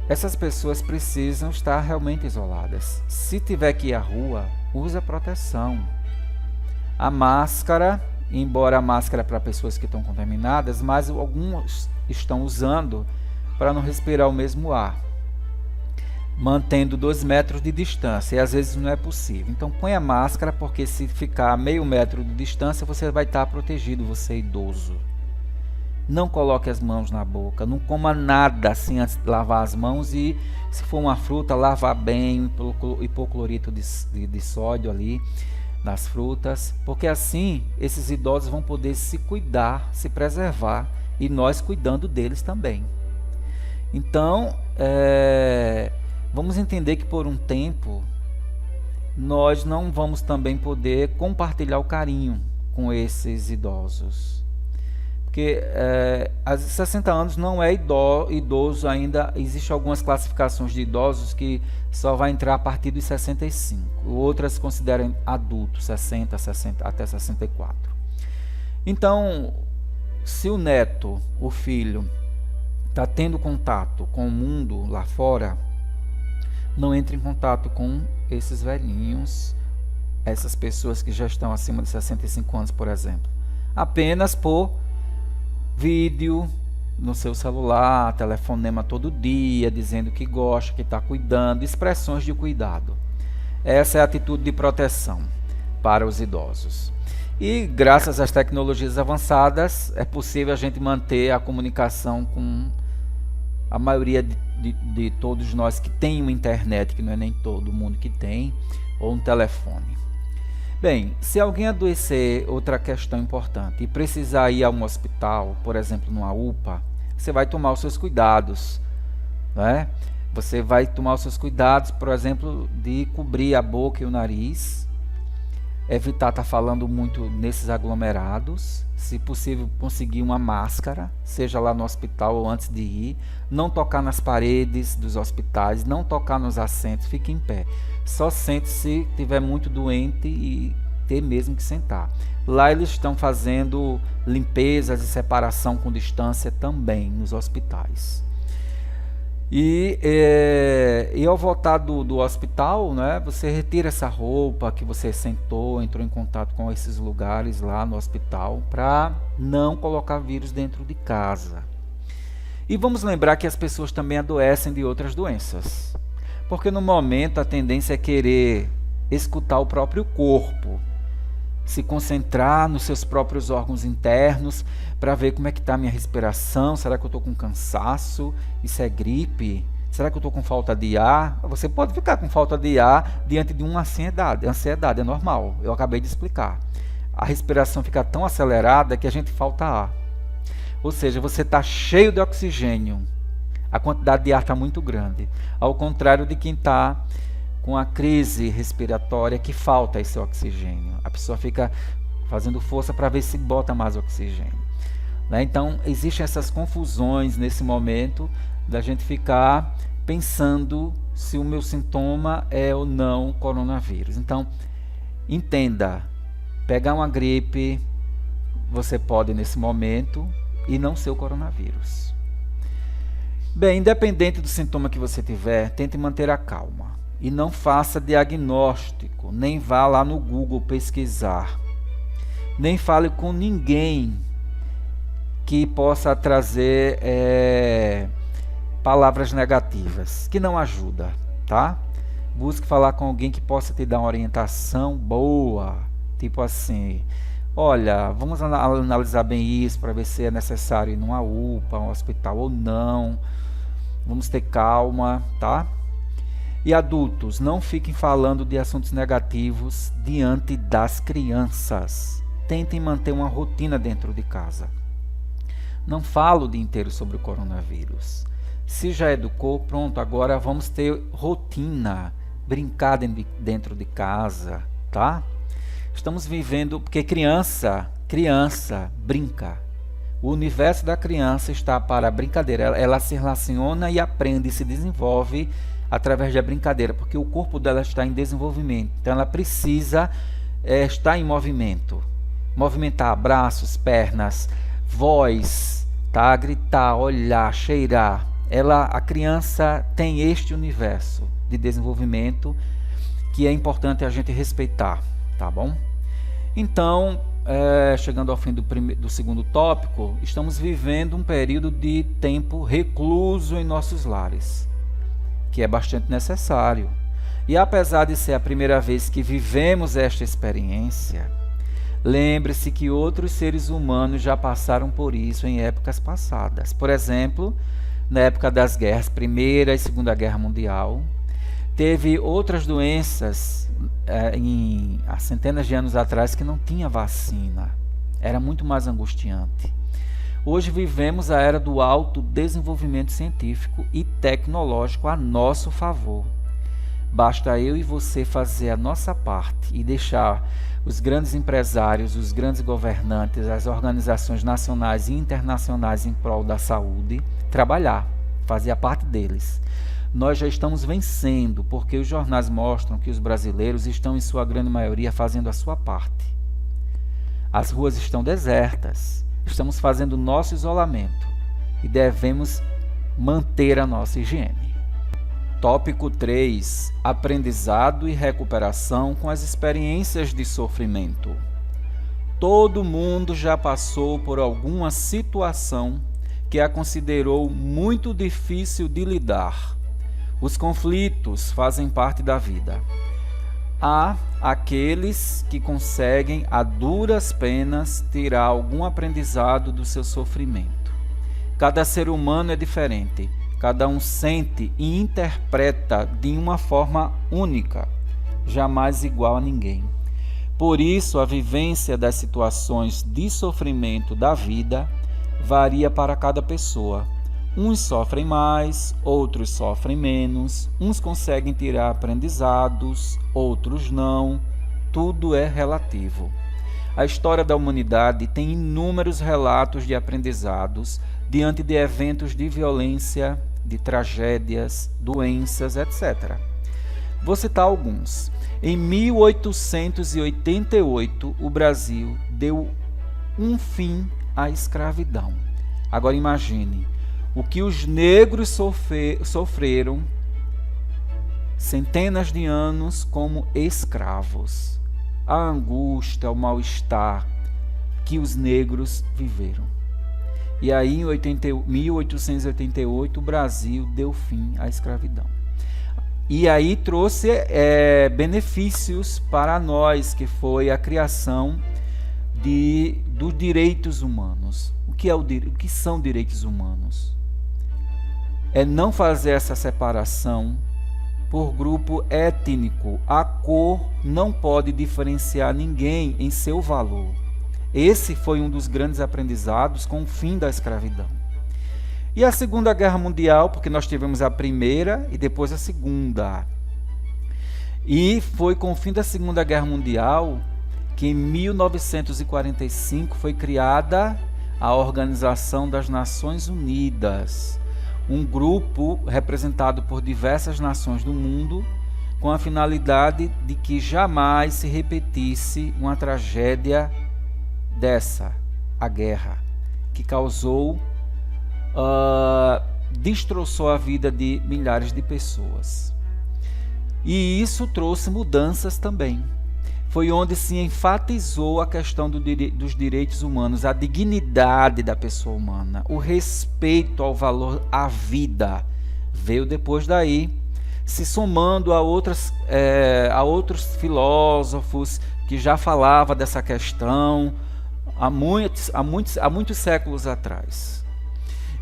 Essas pessoas precisam estar realmente isoladas. Se tiver que ir à rua, use proteção. A máscara, embora a máscara é para pessoas que estão contaminadas, mas alguns estão usando para não respirar o mesmo ar, mantendo 2 metros de distância, e às vezes não é possível. Então põe a máscara, porque se ficar a meio metro de distância, você vai estar protegido, você é idoso. Não coloque as mãos na boca, não coma nada assim antes de lavar as mãos, e se for uma fruta, lavar bem, hipoclorito de sódio ali nas frutas, porque assim esses idosos vão poder se cuidar, se preservar, e nós cuidando deles também. Então, vamos entender que por um tempo nós não vamos também poder compartilhar o carinho com esses idosos, porque aos 60 anos não é idoso ainda. Existem algumas classificações de idosos que só vai entrar a partir dos 65, outras consideram adultos, 60 até 64. Então, se o neto, o filho, está tendo contato com o mundo lá fora, não entre em contato com esses velhinhos, essas pessoas que já estão acima de 65 anos, por exemplo. Apenas por vídeo, no seu celular, telefonema todo dia, dizendo que gosta, que está cuidando, expressões de cuidado. Essa é a atitude de proteção para os idosos. E graças às tecnologias avançadas, é possível a gente manter a comunicação com a maioria de todos nós que tem uma internet, que não é nem todo mundo que tem, ou um telefone. Bem, se alguém adoecer, outra questão importante, e precisar ir a um hospital, por exemplo, numa UPA, você vai tomar os seus cuidados, né? Você vai tomar os seus cuidados, por exemplo, de cobrir a boca e o nariz, evitar estar falando muito nesses aglomerados, se possível conseguir uma máscara, seja lá no hospital ou antes de ir, não tocar nas paredes dos hospitais, não tocar nos assentos, fique em pé. Só sente se estiver muito doente e ter mesmo que sentar. Lá eles estão fazendo limpezas e separação com distância também nos hospitais. E ao voltar do hospital, né, você retira essa roupa que você sentou, entrou em contato com esses lugares lá no hospital, para não colocar vírus dentro de casa. E vamos lembrar que as pessoas também adoecem de outras doenças, porque no momento a tendência é querer escutar o próprio corpo, se concentrar nos seus próprios órgãos internos para ver como é que está a minha respiração. Será que eu estou com cansaço? Isso é gripe? Será que eu estou com falta de ar? Você pode ficar com falta de ar diante de uma ansiedade. Ansiedade é normal, eu acabei de explicar. A respiração fica tão acelerada que a gente falta ar. Ou seja, você está cheio de oxigênio, a quantidade de ar está muito grande, ao contrário de quem está com a crise respiratória, que falta esse oxigênio. A pessoa fica fazendo força para ver se bota mais oxigênio, né? Então, existem essas confusões nesse momento da gente ficar pensando se o meu sintoma é ou não coronavírus. Então, entenda, pegar uma gripe, você pode nesse momento e não ser o coronavírus. Bem, independente do sintoma que você tiver, tente manter a calma. E não faça diagnóstico, nem vá lá no Google pesquisar. Nem fale com ninguém que possa trazer palavras negativas, que não ajuda, tá? Busque falar com alguém que possa te dar uma orientação boa, tipo assim: olha, vamos analisar bem isso para ver se é necessário ir numa UPA, um hospital ou não. Vamos ter calma, tá? E adultos, não fiquem falando de assuntos negativos diante das crianças. Tentem manter uma rotina dentro de casa. Não falo o dia inteiro sobre o coronavírus. Se já educou, pronto, agora vamos ter rotina, brincar dentro de casa, tá? Estamos vivendo, porque criança brinca. O universo da criança está para a brincadeira. Ela se relaciona e aprende, se desenvolve através da brincadeira, porque o corpo dela está em desenvolvimento. Então ela precisa estar em movimento. Movimentar braços, pernas, voz, tá? Gritar, olhar, cheirar. A criança tem este universo de desenvolvimento que é importante a gente respeitar, tá bom? Então, chegando ao fim do segundo tópico, estamos vivendo um período de tempo recluso em nossos lares, que é bastante necessário. E apesar de ser a primeira vez que vivemos esta experiência, lembre-se que outros seres humanos já passaram por isso em épocas passadas. Por exemplo, na época das guerras, Primeira e Segunda Guerra Mundial, teve outras doenças há centenas de anos atrás que não tinha vacina. Era muito mais angustiante. Hoje vivemos a era do alto desenvolvimento científico e tecnológico a nosso favor. Basta eu e você fazer a nossa parte e deixar os grandes empresários, os grandes governantes, as organizações nacionais e internacionais em prol da saúde trabalhar, fazer a parte deles. Nós já estamos vencendo, porque os jornais mostram que os brasileiros estão, em sua grande maioria, fazendo a sua parte. As ruas estão desertas. Estamos fazendo o nosso isolamento e devemos manter a nossa higiene. Tópico 3. Aprendizado e recuperação com as experiências de sofrimento. Todo mundo já passou por alguma situação que a considerou muito difícil de lidar. Os conflitos fazem parte da vida. Há aqueles que conseguem, a duras penas, tirar algum aprendizado do seu sofrimento. Cada ser humano é diferente. Cada um sente e interpreta de uma forma única, jamais igual a ninguém. Por isso, a vivência das situações de sofrimento da vida varia para cada pessoa. Uns sofrem mais, outros sofrem menos, uns conseguem tirar aprendizados, outros não. Tudo é relativo. A história da humanidade tem inúmeros relatos de aprendizados diante de eventos de violência, de tragédias, doenças, etc. Vou citar alguns. Em 1888, o Brasil deu um fim à escravidão. Agora imagine o que os negros sofreram centenas de anos como escravos. A angústia, o mal-estar que os negros viveram. E aí, em 1888, o Brasil deu fim à escravidão. E aí trouxe benefícios para nós, que foi a criação dos direitos humanos. O que são direitos humanos? É não fazer essa separação por grupo étnico. A cor não pode diferenciar ninguém em seu valor. Esse foi um dos grandes aprendizados com o fim da escravidão. E a Segunda Guerra Mundial, porque nós tivemos a primeira e depois a segunda. E foi com o fim da Segunda Guerra Mundial que em 1945 foi criada a Organização das Nações Unidas, um grupo representado por diversas nações do mundo, com a finalidade de que jamais se repetisse uma tragédia dessa, a guerra, que destroçou a vida de milhares de pessoas. E isso trouxe mudanças também. Foi onde se enfatizou a questão dos direitos humanos, a dignidade da pessoa humana, o respeito ao valor à vida. Veio depois daí, se somando a outros filósofos que já falavam dessa questão há muitos séculos atrás.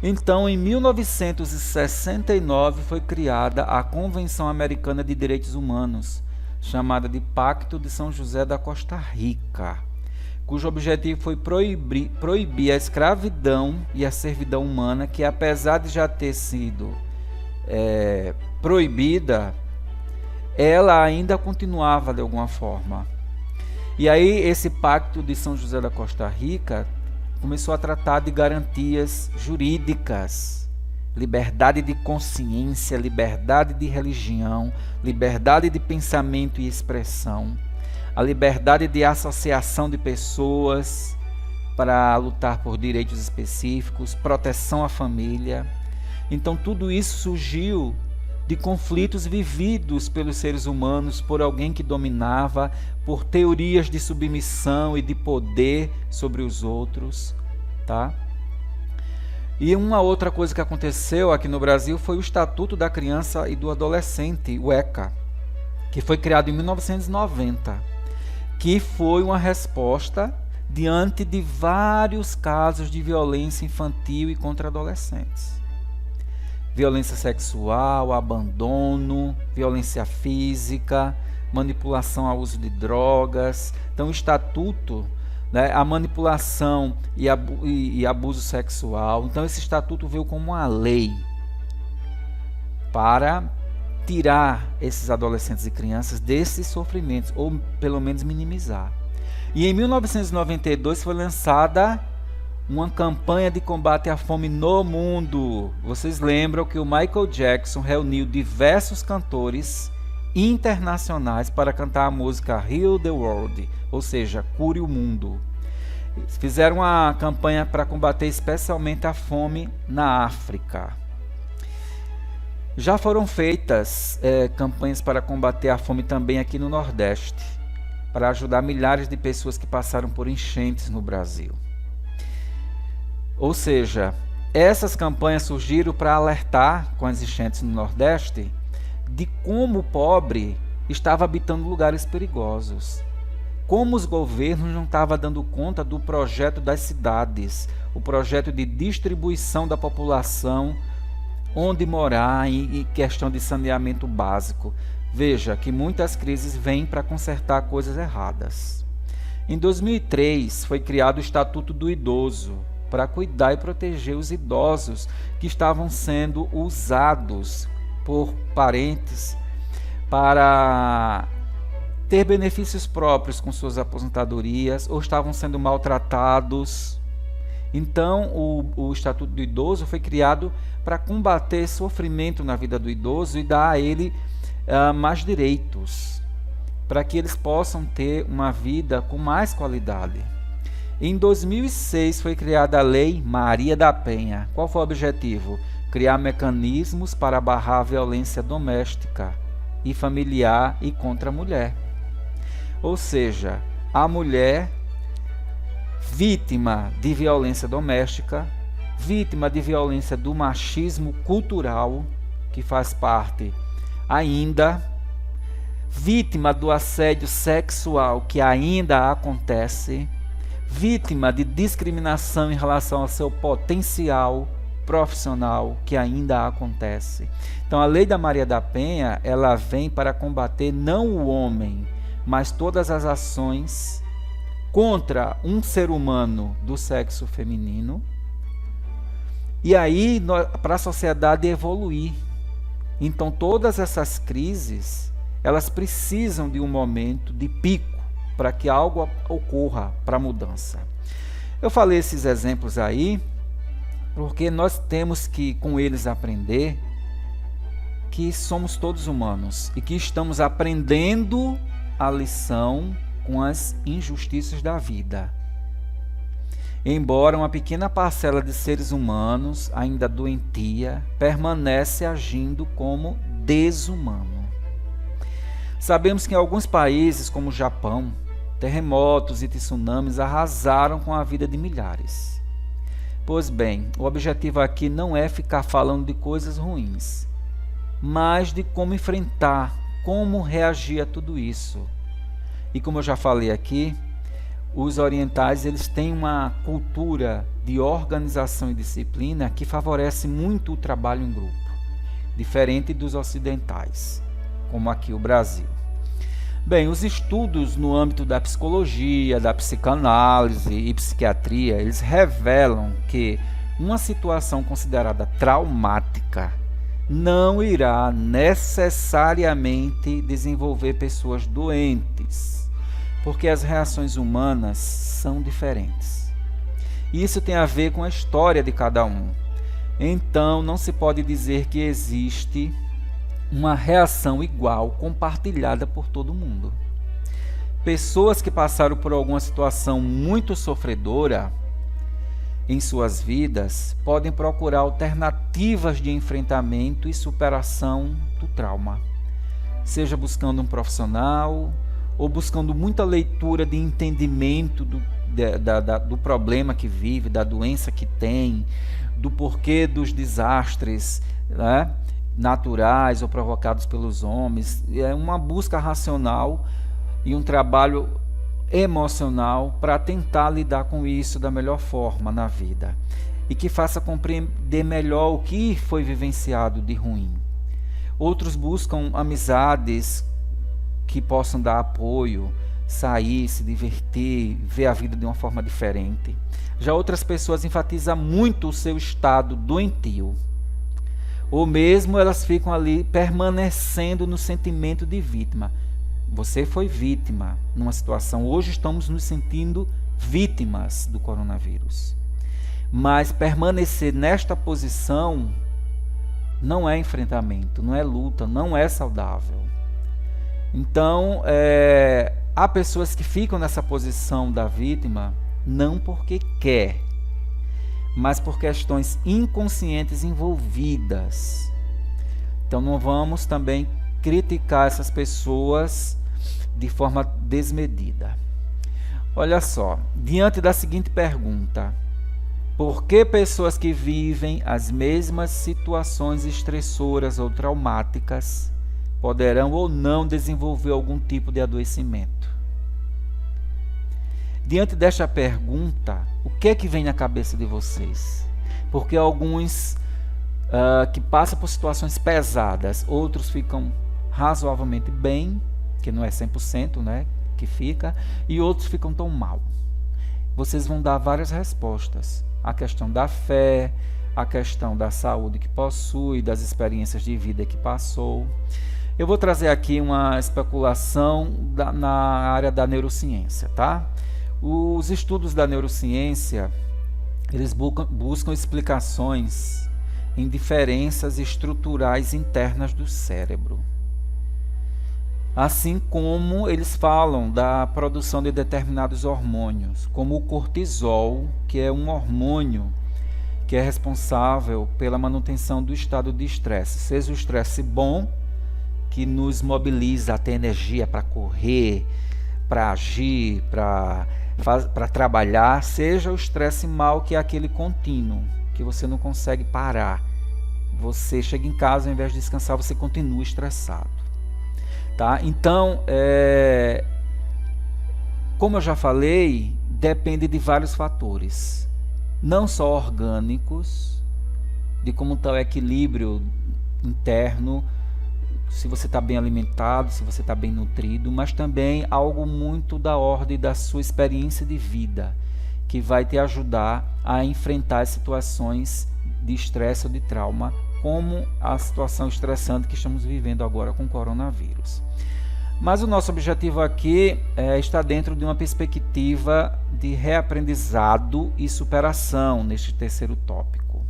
Então, em 1969, foi criada a Convenção Americana de Direitos Humanos, chamada de Pacto de São José da Costa Rica, cujo objetivo foi proibir a escravidão e a servidão humana, que apesar de já ter sido proibida, ela ainda continuava de alguma forma. E aí esse Pacto de São José da Costa Rica começou a tratar de garantias jurídicas, liberdade de consciência, liberdade de religião, liberdade de pensamento e expressão, a liberdade de associação de pessoas para lutar por direitos específicos, proteção à família. Então tudo isso surgiu de conflitos vividos pelos seres humanos por alguém que dominava, por teorias de submissão e de poder sobre os outros, tá? E uma outra coisa que aconteceu aqui no Brasil foi o Estatuto da Criança e do Adolescente, o ECA, que foi criado em 1990, que foi uma resposta diante de vários casos de violência infantil e contra adolescentes. Violência sexual, abandono, violência física, manipulação ao uso de drogas. Então o Estatuto, a manipulação e abuso sexual. Então esse estatuto veio como uma lei para tirar esses adolescentes e crianças desses sofrimentos, ou pelo menos minimizar. E em 1992 foi lançada uma campanha de combate à fome no mundo. Vocês lembram que o Michael Jackson reuniu diversos cantores internacionais para cantar a música Heal the World, ou seja, cure o mundo. Fizeram uma campanha para combater especialmente a fome na África. Já foram feitas campanhas para combater a fome também aqui no Nordeste, para ajudar milhares de pessoas que passaram por enchentes no Brasil. Ou seja, Essas campanhas surgiram para alertar com as enchentes no Nordeste de como o pobre estava habitando lugares perigosos. Como os governos não estavam dando conta do projeto das cidades, o projeto de distribuição da população, onde morar, em questão de saneamento básico. Veja que muitas crises vêm para consertar coisas erradas. Em 2003, foi criado o Estatuto do Idoso, para cuidar e proteger os idosos que estavam sendo usados por parentes para ter benefícios próprios com suas aposentadorias ou estavam sendo maltratados. Então, o Estatuto do Idoso foi criado para combater sofrimento na vida do idoso e dar a ele mais direitos, para que eles possam ter uma vida com mais qualidade. Em 2006 foi criada a Lei Maria da Penha. Qual foi o objetivo? Criar mecanismos para barrar a violência doméstica e familiar e contra a mulher. Ou seja, a mulher vítima de violência doméstica, vítima de violência do machismo cultural, que faz parte ainda, vítima do assédio sexual, que ainda acontece, vítima de discriminação em relação ao seu potencial profissional, que ainda acontece. Então, a Lei da Maria da Penha, ela vem para combater não o homem, mas todas as ações contra um ser humano do sexo feminino, e aí para a sociedade evoluir. Então, todas essas crises, elas precisam de um momento de pico para que algo ocorra para a mudança. Eu falei esses exemplos aí porque nós temos que com eles aprender que somos todos humanos e que estamos aprendendo a lição com as injustiças da vida. Embora uma pequena parcela de seres humanos, ainda doentia, permanece agindo como desumano. Sabemos que em alguns países, como o Japão, terremotos e tsunamis arrasaram com a vida de milhares. Pois bem, o objetivo aqui não é ficar falando de coisas ruins, mas de como enfrentar, como reagir a tudo isso. E como eu já falei aqui, os orientais eles têm uma cultura de organização e disciplina que favorece muito o trabalho em grupo, diferente dos ocidentais, como aqui o Brasil. Bem, os estudos no âmbito da psicologia, da psicanálise e psiquiatria, eles revelam que uma situação considerada traumática não irá necessariamente desenvolver pessoas doentes, porque as reações humanas são diferentes. Isso tem a ver com a história de cada um. Então, não se pode dizer que existe uma reação igual compartilhada por todo mundo. Pessoas que passaram por alguma situação muito sofredora em suas vidas podem procurar alternativas de enfrentamento e superação do trauma, seja buscando um profissional ou buscando muita leitura de entendimento do problema que vive, da doença que tem, do porquê dos desastres, né, naturais ou provocados pelos homens. É uma busca racional e um trabalho emocional para tentar lidar com isso da melhor forma na vida e que faça compreender melhor o que foi vivenciado de ruim. Outros buscam amizades que possam dar apoio, sair, se divertir, ver a vida de uma forma diferente. Já outras pessoas enfatizam muito o seu estado doentio, ou mesmo elas ficam ali permanecendo no sentimento de vítima. Você foi vítima numa situação, hoje estamos nos sentindo vítimas do coronavírus. Mas permanecer nesta posição não é enfrentamento, não é luta, não é saudável. Então, há pessoas que ficam nessa posição da vítima não porque quer, mas por questões inconscientes envolvidas. Então não vamos também criticar essas pessoas de forma desmedida. Olha só, diante da seguinte pergunta: Porque pessoas que vivem as mesmas situações estressoras ou traumáticas poderão ou não desenvolver algum tipo de adoecimento. Diante desta pergunta, o que é que vem na cabeça de vocês? Porque alguns que passam por situações pesadas, outros ficam razoavelmente bem, que não é 100%, né, que fica, e outros ficam tão mal. Vocês vão dar várias respostas. A questão da fé, a questão da saúde que possui, das experiências de vida que passou. Eu vou trazer aqui uma especulação na área da neurociência, tá? Os estudos da neurociência, eles buscam explicações em diferenças estruturais internas do cérebro. Assim como eles falam da produção de determinados hormônios, como o cortisol, que é um hormônio que é responsável pela manutenção do estado de estresse. Seja o estresse bom, que nos mobiliza a ter energia para correr, para agir, para trabalhar, seja o estresse mau, que é aquele contínuo, que você não consegue parar. Você chega em casa, ao invés de descansar, você continua estressado. Tá? Então, como eu já falei, depende de vários fatores, não só orgânicos, de como está o equilíbrio interno, se você está bem alimentado, se você está bem nutrido, mas também algo muito da ordem da sua experiência de vida, que vai te ajudar a enfrentar as situações de estresse ou de trauma, como a situação estressante que estamos vivendo agora com o coronavírus. Mas o nosso objetivo aqui está dentro de uma perspectiva de reaprendizado e superação neste terceiro tópico.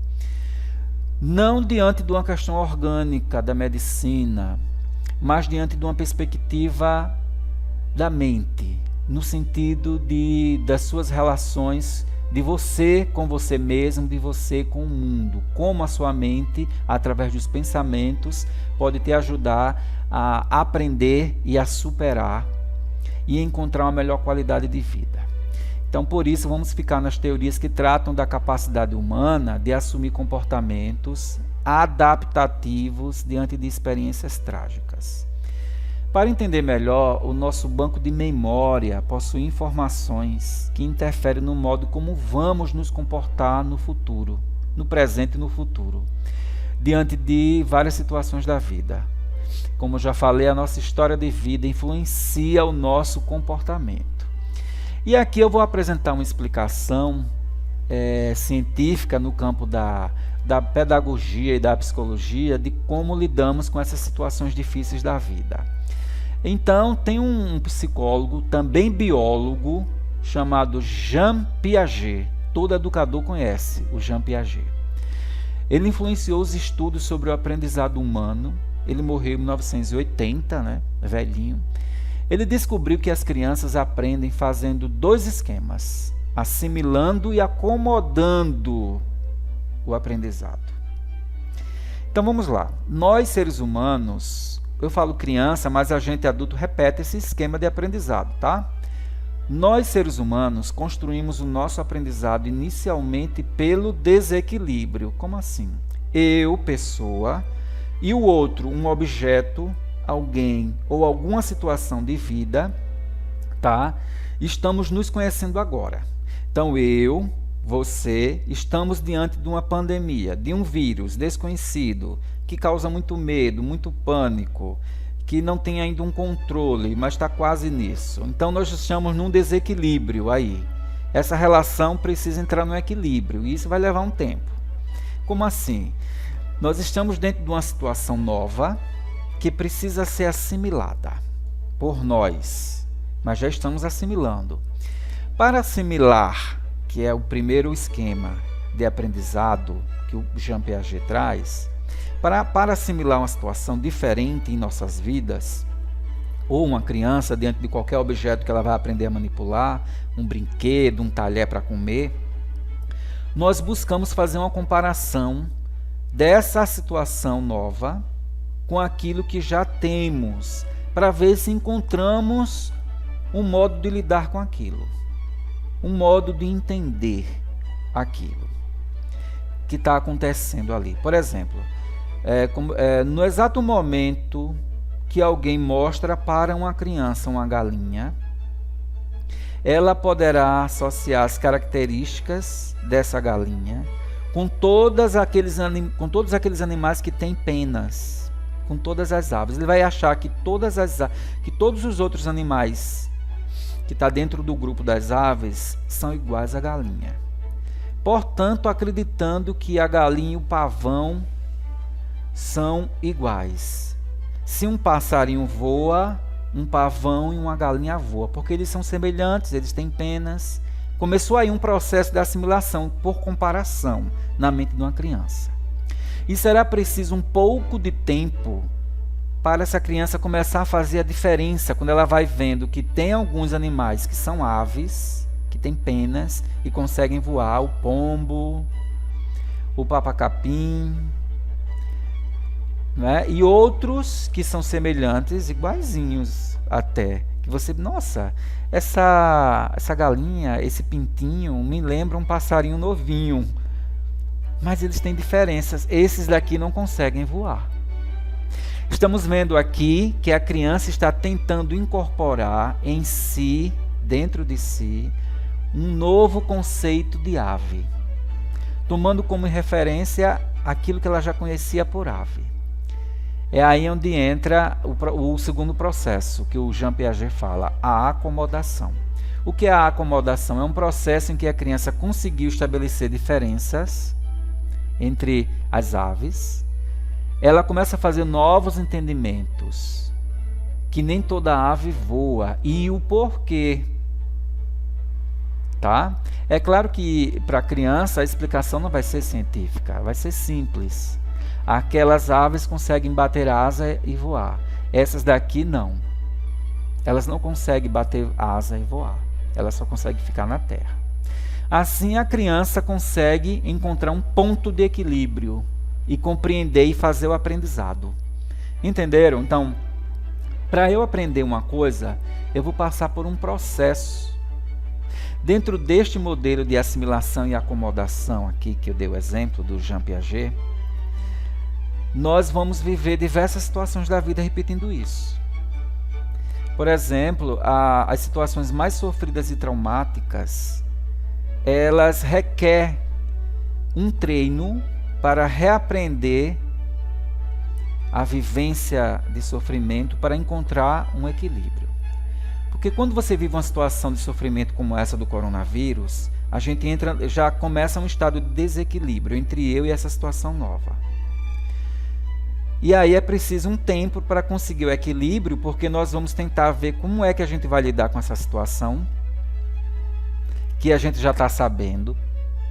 Não diante de uma questão orgânica da medicina, mas diante de uma perspectiva da mente, no sentido das suas relações, de você com você mesmo, de você com o mundo. Como a sua mente, através dos pensamentos, pode te ajudar a aprender e a superar e encontrar uma melhor qualidade de vida. Então, por isso, vamos ficar nas teorias que tratam da capacidade humana de assumir comportamentos adaptativos diante de experiências trágicas. Para entender melhor, o nosso banco de memória possui informações que interferem no modo como vamos nos comportar no futuro, no presente e no futuro, diante de várias situações da vida. Como eu já falei, a nossa história de vida influencia o nosso comportamento. E aqui eu vou apresentar uma explicação científica no campo da pedagogia e da psicologia de como lidamos com essas situações difíceis da vida. Então, tem um psicólogo, também biólogo, chamado Jean Piaget. Todo educador conhece o Jean Piaget. Ele influenciou os estudos sobre o aprendizado humano. Ele morreu em 1980, né? Velhinho. Ele descobriu que as crianças aprendem fazendo dois esquemas: assimilando e acomodando o aprendizado. Então vamos lá. Nós, seres humanos, eu falo criança, mas a gente adulto repete esse esquema de aprendizado, tá? Nós, seres humanos, construímos o nosso aprendizado inicialmente pelo desequilíbrio. Como assim? Eu, pessoa, e o outro, um objeto, alguém ou alguma situação de vida, tá? Estamos nos conhecendo agora. Então eu, você, estamos diante de uma pandemia, de um vírus desconhecido, que causa muito medo, muito pânico, que não tem ainda um controle, mas está quase nisso. Então nós estamos num desequilíbrio aí. Essa relação precisa entrar no equilíbrio e isso vai levar um tempo. Como assim? Nós estamos dentro de uma situação nova que precisa ser assimilada por nós, mas já estamos assimilando. Para assimilar, que é o primeiro esquema de aprendizado que o Jean Piaget traz, para assimilar uma situação diferente em nossas vidas, ou uma criança diante de qualquer objeto que ela vai aprender a manipular, um brinquedo, um talher para comer, nós buscamos fazer uma comparação dessa situação nova com aquilo que já temos, para ver se encontramos um modo de lidar com aquilo, um modo de entender aquilo. que está acontecendo ali. Por exemplo, no exato momento que alguém mostra para uma criança uma galinha, ela poderá associar as características dessa galinha com todos aqueles animais que têm penas, com todas as aves. Ele vai achar que todos os outros animais que estão dentro do grupo das aves são iguais à galinha. Portanto, acreditando que a galinha e o pavão são iguais. Se um passarinho voa, um pavão e uma galinha voa, porque eles são semelhantes, eles têm penas. Começou aí um processo de assimilação por comparação na mente de uma criança. E será preciso um pouco de tempo para essa criança começar a fazer a diferença, quando ela vai vendo que tem alguns animais que são aves, que têm penas e conseguem voar, o pombo, o papacapim, né? E outros que são semelhantes, iguaizinhos até, que você, nossa, essa galinha, esse pintinho me lembra um passarinho novinho, mas eles têm diferenças, esses daqui não conseguem voar. Estamos vendo aqui que a criança está tentando incorporar em si, dentro de si, um novo conceito de ave, tomando como referência aquilo que ela já conhecia por ave. É aí onde entra o segundo processo, que o Jean Piaget fala, a acomodação. O que é a acomodação? É um processo em que a criança conseguiu estabelecer diferenças entre as aves. Ela começa a fazer novos entendimentos, que nem toda ave voa, e o porquê. Tá? É claro que para a criança a explicação não vai ser científica, vai ser simples. Aquelas aves conseguem bater asa e voar. Essas daqui não. Elas não conseguem bater asa e voar. Elas só conseguem ficar na terra. Assim a criança consegue encontrar um ponto de equilíbrio e compreender e fazer o aprendizado. Entenderam? Então, para eu aprender uma coisa, eu vou passar por um processo. Dentro deste modelo de assimilação e acomodação aqui, que eu dei o exemplo do Jean Piaget, nós vamos viver diversas situações da vida repetindo isso. Por exemplo, as situações mais sofridas e traumáticas, elas requerem um treino para reaprender a vivência de sofrimento, para encontrar um equilíbrio. Porque quando você vive uma situação de sofrimento como essa do coronavírus, a gente já começa um estado de desequilíbrio entre eu e essa situação nova. E aí é preciso um tempo para conseguir o equilíbrio, porque nós vamos tentar ver como é que a gente vai lidar com essa situação, que a gente já está sabendo,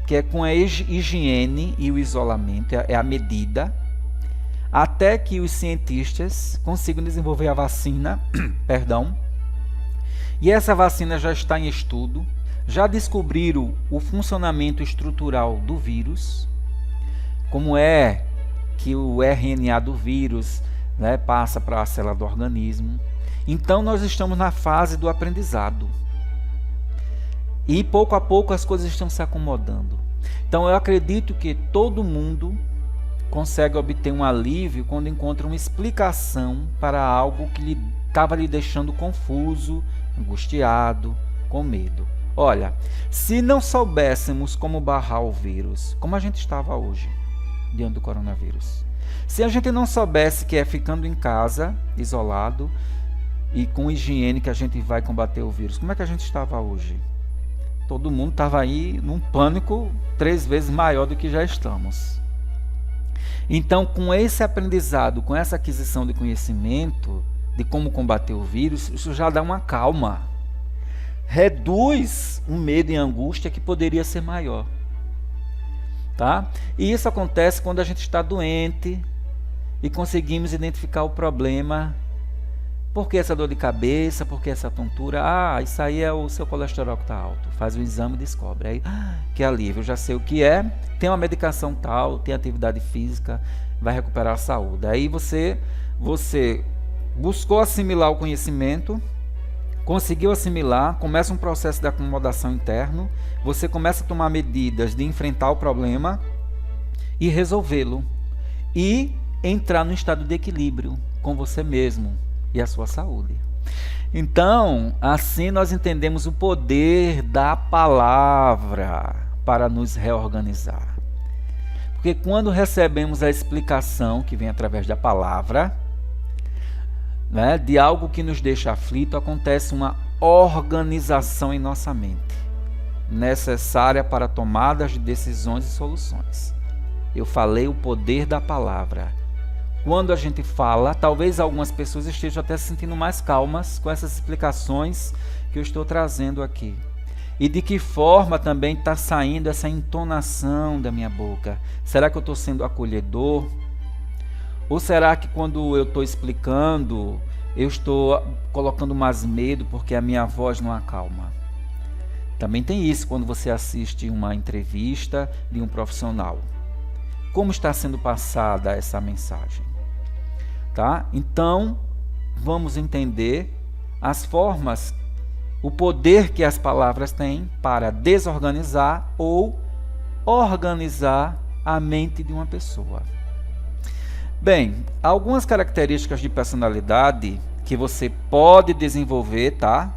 que é com a higiene e o isolamento, é a medida, até que os cientistas consigam desenvolver a vacina, perdão, e essa vacina já está em estudo, já descobriram o funcionamento estrutural do vírus, como é que o RNA do vírus, né, passa para a célula do organismo. Então nós estamos na fase do aprendizado. E pouco a pouco as coisas estão se acomodando. Então eu acredito que todo mundo consegue obter um alívio quando encontra uma explicação para algo que estava lhe deixando confuso, angustiado, com medo. Olha, se não soubéssemos como barrar o vírus, como a gente estava hoje, diante do coronavírus. Se a gente não soubesse que é ficando em casa, isolado, e com higiene que a gente vai combater o vírus, como é que a gente estava hoje? Todo mundo estava aí num pânico 3 vezes maior do que já estamos. Então, com esse aprendizado, com essa aquisição de conhecimento de como combater o vírus, isso já dá uma calma. Reduz o medo e a angústia que poderia ser maior. Tá? E isso acontece quando a gente está doente e conseguimos identificar o problema. Por que essa dor de cabeça? Por que essa tontura? Ah, isso aí é o seu colesterol que está alto. Faz o exame e descobre. Aí, que alívio, eu já sei o que é. Tem uma medicação tal, tem atividade física, vai recuperar a saúde. Aí você buscou assimilar o conhecimento, conseguiu assimilar, começa um processo de acomodação interno, você começa a tomar medidas de enfrentar o problema, e resolvê-lo. E entrar no estado de equilíbrio com você mesmo e a sua saúde. Então, assim nós entendemos o poder da palavra para nos reorganizar. Porque quando recebemos a explicação que vem através da palavra, né, de algo que nos deixa aflito, acontece uma organização em nossa mente, necessária para tomadas de decisões e soluções. Eu falei o poder da palavra. Quando a gente fala, talvez algumas pessoas estejam até se sentindo mais calmas com essas explicações que eu estou trazendo aqui. E de que forma também está saindo essa entonação da minha boca? Será que eu estou sendo acolhedor? Ou será que quando eu estou explicando, eu estou colocando mais medo porque a minha voz não acalma? Também tem isso quando você assiste uma entrevista de um profissional. Como está sendo passada essa mensagem? Tá? Então, vamos entender as formas, o poder que as palavras têm para desorganizar ou organizar a mente de uma pessoa. Bem, algumas características de personalidade que você pode desenvolver, tá?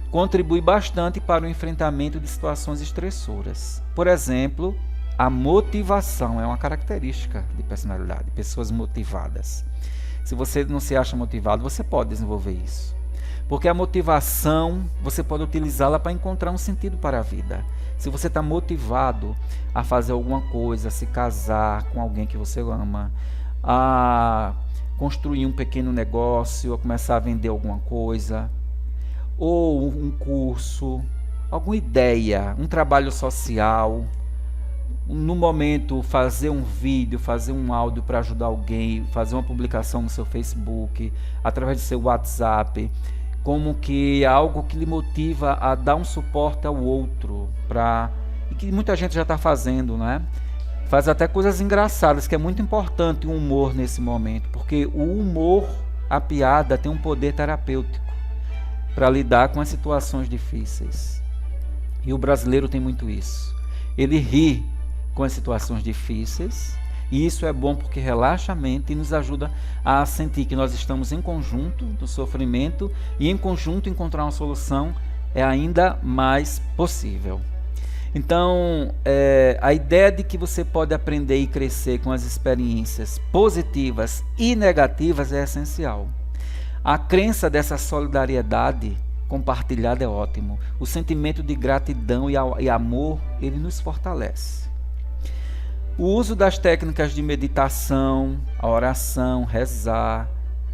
Contribui bastante para o enfrentamento de situações estressoras. Por exemplo, a motivação é uma característica de personalidade, pessoas motivadas. Se você não se acha motivado, você pode desenvolver isso. Porque a motivação, você pode utilizá-la para encontrar um sentido para a vida. Se você está motivado a fazer alguma coisa, a se casar com alguém que você ama, a construir um pequeno negócio, a começar a vender alguma coisa, ou um curso, alguma ideia, um trabalho social, no momento fazer um vídeo, fazer um áudio para ajudar alguém, fazer uma publicação no seu Facebook, através do seu WhatsApp, como que é algo que lhe motiva a dar um suporte ao outro, e que muita gente já está fazendo, né? Faz até coisas engraçadas, que é muito importante o humor nesse momento, porque o humor, a piada, tem um poder terapêutico para lidar com as situações difíceis. E o brasileiro tem muito isso. Ele ri com as situações difíceis, e isso é bom porque relaxa a mente e nos ajuda a sentir que nós estamos em conjunto no sofrimento, e em conjunto encontrar uma solução é ainda mais possível. Então, a ideia de que você pode aprender e crescer com as experiências positivas e negativas é essencial. A crença dessa solidariedade compartilhada é ótimo. O sentimento de gratidão e amor, ele nos fortalece. O uso das técnicas de meditação, a oração, rezar,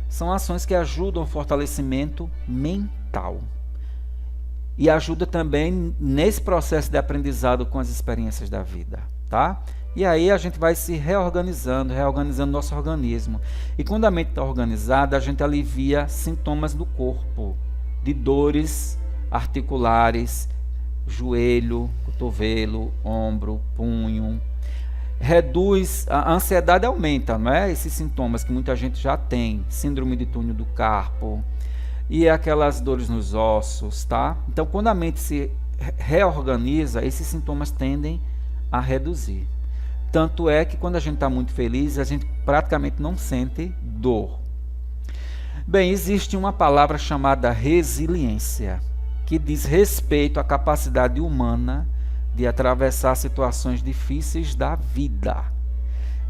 são ações que ajudam ao fortalecimento mental. E ajuda também nesse processo de aprendizado com as experiências da vida, tá? E aí a gente vai se reorganizando nosso organismo. E quando a mente está organizada, a gente alivia sintomas do corpo, de dores articulares, joelho, cotovelo, ombro, punho. Reduz, a ansiedade aumenta, não é? Esses sintomas que muita gente já tem, síndrome de túnel do carpo, e aquelas dores nos ossos, tá? Então, quando a mente se reorganiza, esses sintomas tendem a reduzir. Tanto é que quando a gente está muito feliz, a gente praticamente não sente dor. Bem, existe uma palavra chamada resiliência, que diz respeito à capacidade humana de atravessar situações difíceis da vida,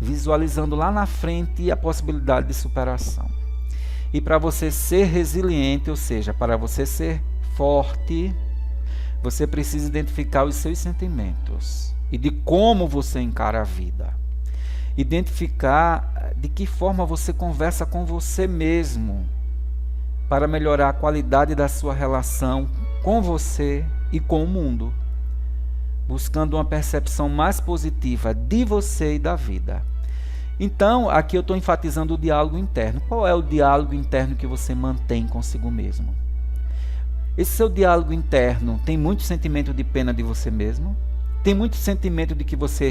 visualizando lá na frente a possibilidade de superação. E para você ser resiliente, ou seja, para você ser forte, você precisa identificar os seus sentimentos e de como você encara a vida. Identificar de que forma você conversa com você mesmo para melhorar a qualidade da sua relação com você e com o mundo, buscando uma percepção mais positiva de você e da vida. Então, aqui eu estou enfatizando o diálogo interno. Qual é o diálogo interno que você mantém consigo mesmo? Esse seu diálogo interno tem muito sentimento de pena de você mesmo? Tem muito sentimento de que você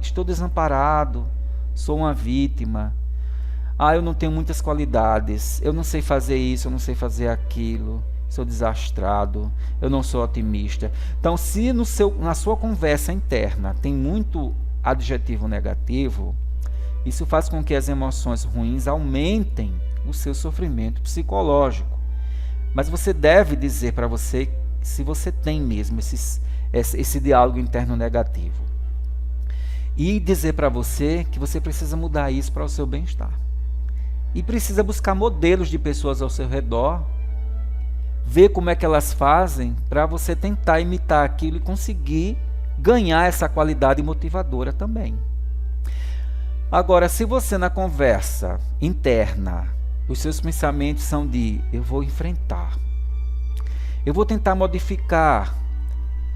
estou desamparado, sou uma vítima, eu não tenho muitas qualidades, eu não sei fazer isso, eu não sei fazer aquilo, sou desastrado, eu não sou otimista. Então, se na sua conversa interna tem muito adjetivo negativo, isso faz com que as emoções ruins aumentem o seu sofrimento psicológico. Mas você deve dizer para você se você tem mesmo esse diálogo interno negativo. E dizer para você que você precisa mudar isso para o seu bem-estar. E precisa buscar modelos de pessoas ao seu redor, ver como é que elas fazem para você tentar imitar aquilo e conseguir ganhar essa qualidade motivadora também. Agora, se você na conversa interna, os seus pensamentos são de eu vou enfrentar, eu vou tentar modificar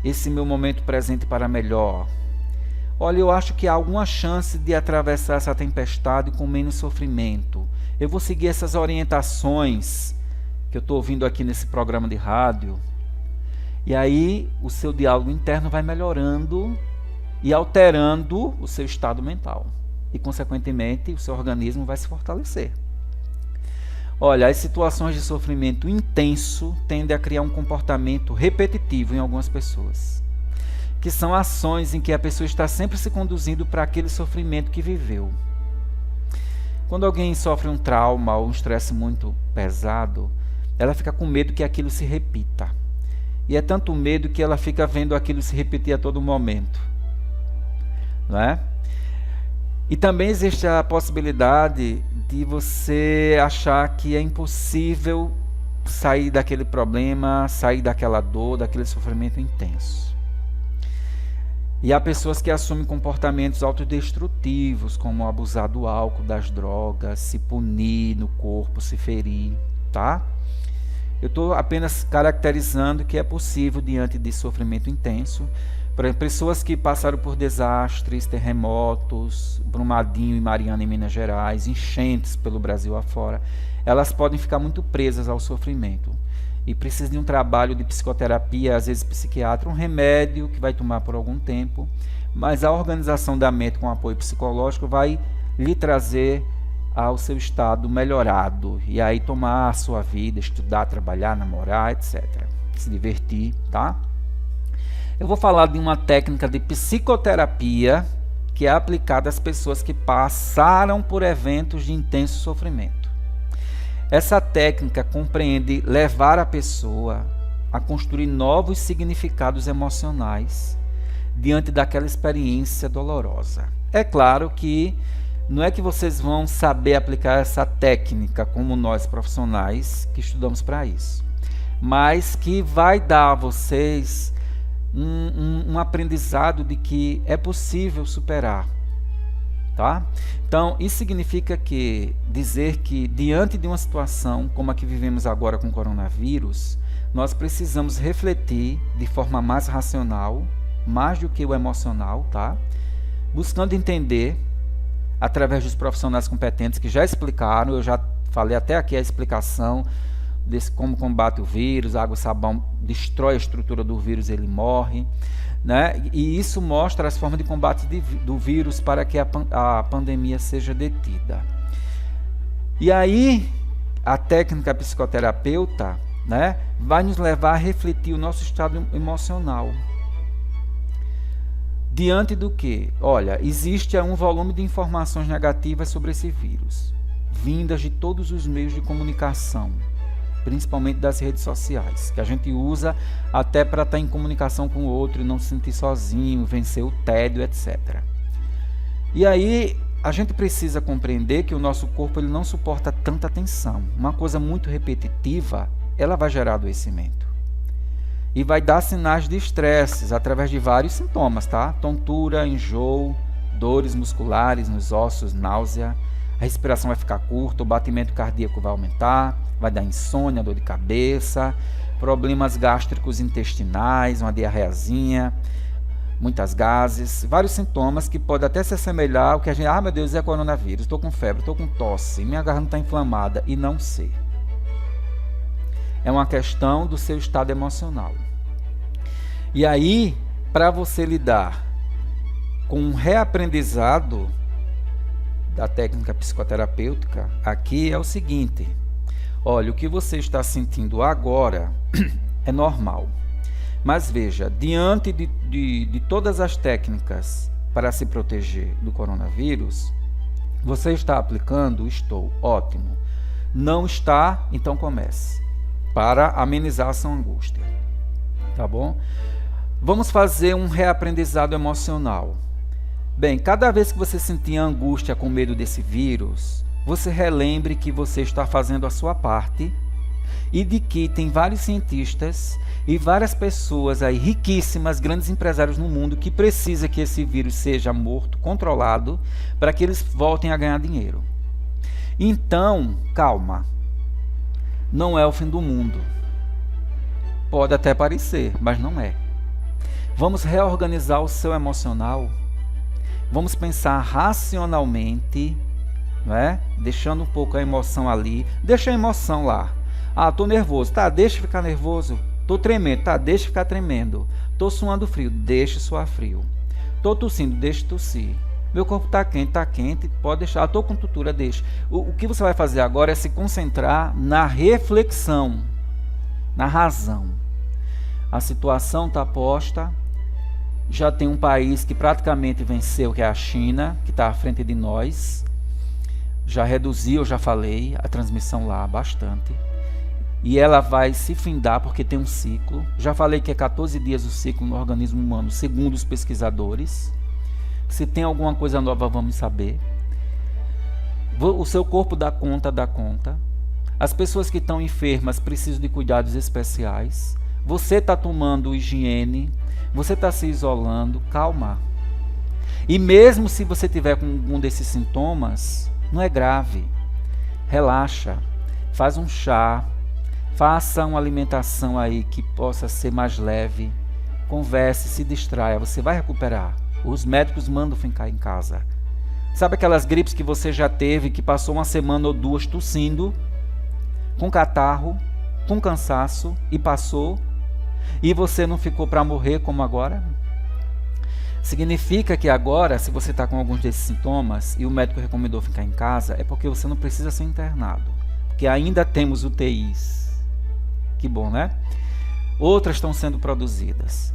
esse meu momento presente para melhor. Olha, eu acho que há alguma chance de atravessar essa tempestade com menos sofrimento. Eu vou seguir essas orientações que eu estou ouvindo aqui nesse programa de rádio. E aí o seu diálogo interno vai melhorando e alterando o seu estado mental. E, consequentemente, o seu organismo vai se fortalecer. Olha, as situações de sofrimento intenso tendem a criar um comportamento repetitivo em algumas pessoas, que são ações em que a pessoa está sempre se conduzindo para aquele sofrimento que viveu. Quando alguém sofre um trauma ou um estresse muito pesado, ela fica com medo que aquilo se repita. E é tanto medo que ela fica vendo aquilo se repetir a todo momento. Não é? E também existe a possibilidade de você achar que é impossível sair daquele problema, sair daquela dor, daquele sofrimento intenso. E há pessoas que assumem comportamentos autodestrutivos, como abusar do álcool, das drogas, se punir no corpo, se ferir, tá? Eu estou apenas caracterizando que é possível diante de sofrimento intenso. Por exemplo, pessoas que passaram por desastres, terremotos, Brumadinho e Mariana em Minas Gerais, enchentes pelo Brasil afora, elas podem ficar muito presas ao sofrimento e precisam de um trabalho de psicoterapia, às vezes psiquiatra, um remédio que vai tomar por algum tempo, mas a organização da mente com apoio psicológico vai lhe trazer ao seu estado melhorado e aí tomar a sua vida, estudar, trabalhar, namorar, etc. Se divertir, tá? Eu vou falar de uma técnica de psicoterapia que é aplicada às pessoas que passaram por eventos de intenso sofrimento. Essa técnica compreende levar a pessoa a construir novos significados emocionais diante daquela experiência dolorosa. É claro que não é que vocês vão saber aplicar essa técnica como nós profissionais que estudamos para isso, mas que vai dar a vocês um aprendizado de que é possível superar, tá? Então, isso significa que dizer que diante de uma situação como a que vivemos agora com o coronavírus, nós precisamos refletir de forma mais racional, mais do que o emocional, tá? Buscando entender através dos profissionais competentes que já explicaram, eu já falei até aqui a explicação desse como combate o vírus, água e sabão destrói a estrutura do vírus, ele morre, né? E isso mostra as formas de combate do vírus para que a pandemia seja detida. E aí, a técnica psicoterapeuta, né, vai nos levar a refletir o nosso estado emocional. Diante do que? Olha, existe um volume de informações negativas sobre esse vírus, vindas de todos os meios de comunicação, principalmente das redes sociais, que a gente usa até para estar em comunicação com o outro e não se sentir sozinho, vencer o tédio, etc. E aí a gente precisa compreender que o nosso corpo ele não suporta tanta tensão. Uma coisa muito repetitiva, ela vai gerar adoecimento. E vai dar sinais de estresse através de vários sintomas, tá? Tontura, enjoo, dores musculares nos ossos, náusea, a respiração vai ficar curta, o batimento cardíaco vai aumentar, vai dar insônia, dor de cabeça, problemas gástricos intestinais, uma diarreazinha, muitas gases, vários sintomas que podem até se assemelhar ao que a gente, meu Deus, é coronavírus, estou com febre, estou com tosse, minha garganta está inflamada, e não ser. É uma questão do seu estado emocional. E aí, para você lidar com um reaprendizado da técnica psicoterapêutica, aqui é o seguinte: olha, o que você está sentindo agora é normal. Mas veja, diante de todas as técnicas para se proteger do coronavírus? Você está aplicando? Estou. Ótimo. Não está? Então comece. Para amenizar a sua angústia. Tá bom? Vamos fazer um reaprendizado emocional. Bem, cada vez que você sentir angústia com medo desse vírus, você relembre que você está fazendo a sua parte e de que tem vários cientistas e várias pessoas aí, riquíssimas, grandes empresários no mundo, que precisam que esse vírus seja morto, controlado, para que eles voltem a ganhar dinheiro. Então, calma. Não é o fim do mundo. Pode até parecer, mas não é. Vamos reorganizar o seu emocional. Vamos pensar racionalmente, não é? Deixando um pouco a emoção ali. Deixa a emoção lá. Ah, tô nervoso. Tá, deixa ficar nervoso. Tô tremendo. Tá, deixa ficar tremendo. Tô suando frio. Deixa suar frio. Tô tossindo. Deixa tossir. Meu corpo tá quente. Pode deixar. Tô com tontura. Deixa. O que você vai fazer agora é se concentrar na reflexão, na razão. A situação está posta. Já tem um país que praticamente venceu, que é a China, que está à frente de nós. Já reduziu, já falei, a transmissão lá bastante. E ela vai se findar porque tem um ciclo. Já falei que é 14 dias o ciclo no organismo humano, segundo os pesquisadores. Se tem alguma coisa nova, vamos saber. O seu corpo dá conta. As pessoas que estão enfermas precisam de cuidados especiais. Você está tomando higiene, você está se isolando, calma. E mesmo se você tiver com algum desses sintomas, não é grave. Relaxa, faz um chá, faça uma alimentação aí que possa ser mais leve, converse, se distraia, você vai recuperar. Os médicos mandam ficar em casa. Sabe aquelas gripes que você já teve, que passou uma semana ou duas tossindo, com catarro, com cansaço e passou, e você não ficou para morrer como agora? Significa que agora, se você está com alguns desses sintomas e o médico recomendou ficar em casa, é porque você não precisa ser internado, porque ainda temos UTIs. Que bom, né? Outras estão sendo produzidas.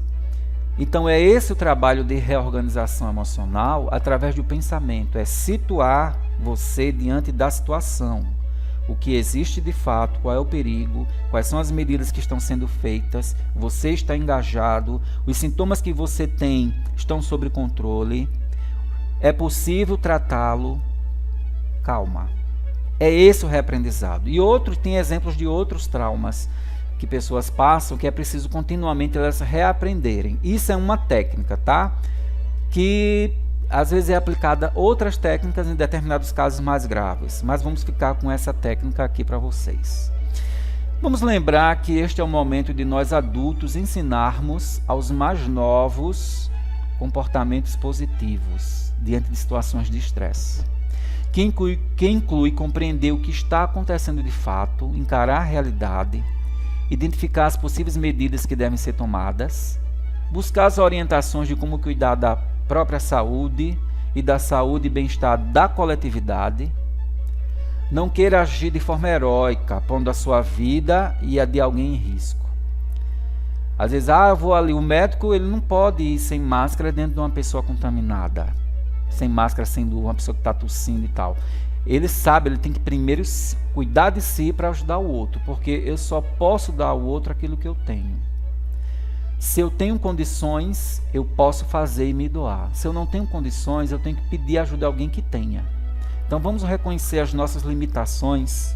Então é esse o trabalho de reorganização emocional através do pensamento, é situar você diante da situação. O que existe de fato, qual é o perigo, quais são as medidas que estão sendo feitas, você está engajado, os sintomas que você tem estão sob controle, é possível tratá-lo, calma. É esse o reaprendizado. E outros, tem exemplos de outros traumas que pessoas passam, que é preciso continuamente elas reaprenderem. Isso é uma técnica, tá? Que às vezes é aplicada outras técnicas em determinados casos mais graves, mas vamos ficar com essa técnica aqui para vocês. Vamos lembrar que este é o momento de nós adultos ensinarmos aos mais novos comportamentos positivos diante de situações de estresse, que inclui compreender o que está acontecendo de fato, encarar a realidade, identificar as possíveis medidas que devem ser tomadas, buscar as orientações de como cuidar da própria saúde e da saúde e bem-estar da coletividade. Não queira agir de forma heróica, pondo a sua vida e a de alguém em risco. Às vezes, eu vou ali, o médico ele não pode ir sem máscara dentro de uma pessoa contaminada, sem máscara, sendo uma pessoa que está tossindo e tal. Ele sabe, ele tem que primeiro cuidar de si para ajudar o outro, porque eu só posso dar ao outro aquilo que eu tenho. Se eu tenho condições, eu posso fazer e me doar. Se eu não tenho condições, eu tenho que pedir ajuda a alguém que tenha. Então vamos reconhecer as nossas limitações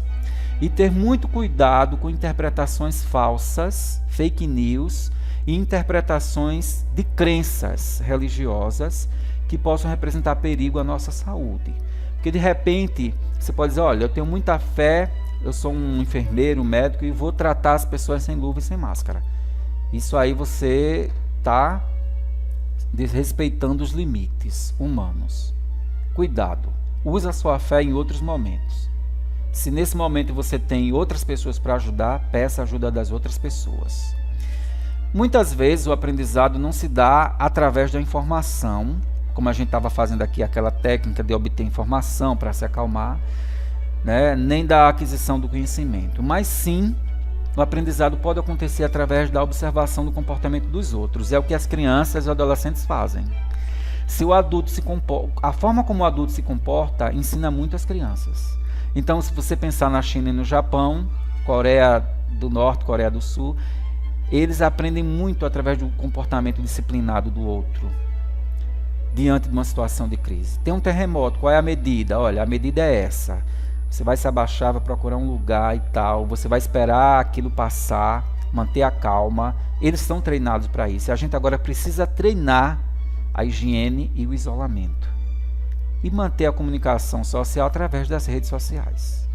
e ter muito cuidado com interpretações falsas, fake news e interpretações de crenças religiosas que possam representar perigo à nossa saúde. Porque de repente você pode dizer, olha, eu tenho muita fé, eu sou um enfermeiro, um médico e vou tratar as pessoas sem luva e sem máscara. Isso aí você está desrespeitando os limites humanos. Cuidado, use a sua fé em outros momentos. Se nesse momento você tem outras pessoas para ajudar, peça a ajuda das outras pessoas. Muitas vezes o aprendizado não se dá através da informação, como a gente estava fazendo aqui, aquela técnica de obter informação para se acalmar, né? Nem da aquisição do conhecimento, mas sim o aprendizado pode acontecer através da observação do comportamento dos outros. É o que as crianças e adolescentes fazem. Se o adulto se comporta, a forma como o adulto se comporta ensina muito as crianças. Então, se você pensar na China e no Japão, Coreia do Norte, Coreia do Sul, eles aprendem muito através do comportamento disciplinado do outro, diante de uma situação de crise. Tem um terremoto, qual é a medida? Olha, a medida é essa. Você vai se abaixar, vai procurar um lugar e tal, você vai esperar aquilo passar, manter a calma. Eles são treinados para isso. E a gente agora precisa treinar a higiene e o isolamento. E manter a comunicação social através das redes sociais.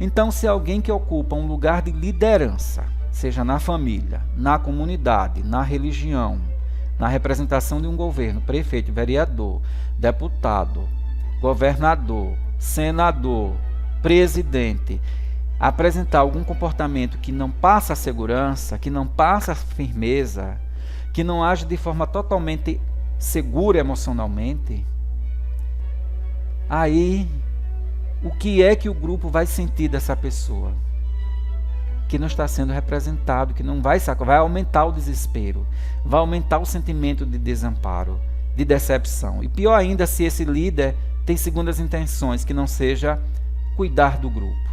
Então, se alguém que ocupa um lugar de liderança, seja na família, na comunidade, na religião, na representação de um governo, prefeito, vereador, deputado, governador, senador, presidente, apresentar algum comportamento que não passa a segurança, que não passa a firmeza, que não age de forma totalmente segura emocionalmente, aí o que é que o grupo vai sentir dessa pessoa? Que não está sendo representado, que não vai aumentar o desespero, vai aumentar o sentimento de desamparo, de decepção. E pior ainda se esse líder tem segundas intenções, que não seja cuidar do grupo.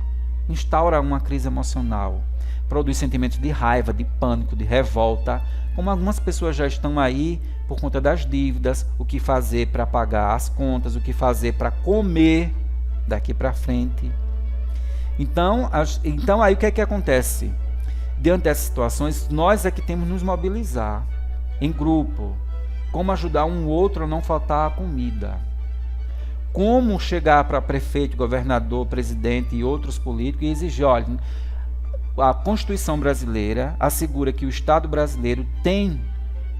Instaura uma crise emocional, produz sentimentos de raiva, de pânico, de revolta, como algumas pessoas já estão aí por conta das dívidas, o que fazer para pagar as contas, o que fazer para comer daqui para frente. Então aí o que é que acontece? Diante dessas situações, nós é que temos que nos mobilizar em grupo, como ajudar um outro a não faltar a comida. Como chegar para prefeito, governador, presidente e outros políticos e exigir, olha, a Constituição brasileira assegura que o Estado brasileiro tem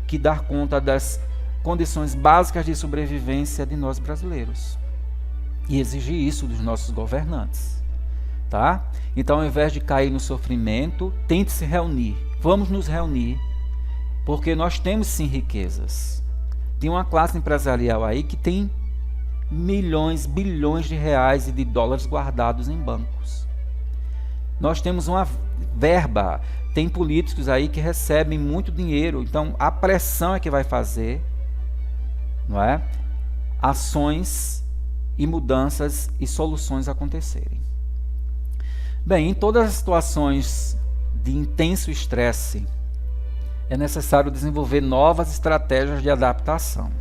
que dar conta das condições básicas de sobrevivência de nós brasileiros. E exigir isso dos nossos governantes. Tá? Então, ao invés de cair no sofrimento, tente se reunir. Vamos nos reunir, porque nós temos sim riquezas. Tem uma classe empresarial aí que tem milhões, bilhões de reais e de dólares guardados em bancos. Nós temos uma verba, tem políticos aí que recebem muito dinheiro, então a pressão é que vai fazer, não é? Ações e mudanças e soluções acontecerem. Bem, em todas as situações de intenso estresse, é necessário desenvolver novas estratégias de adaptação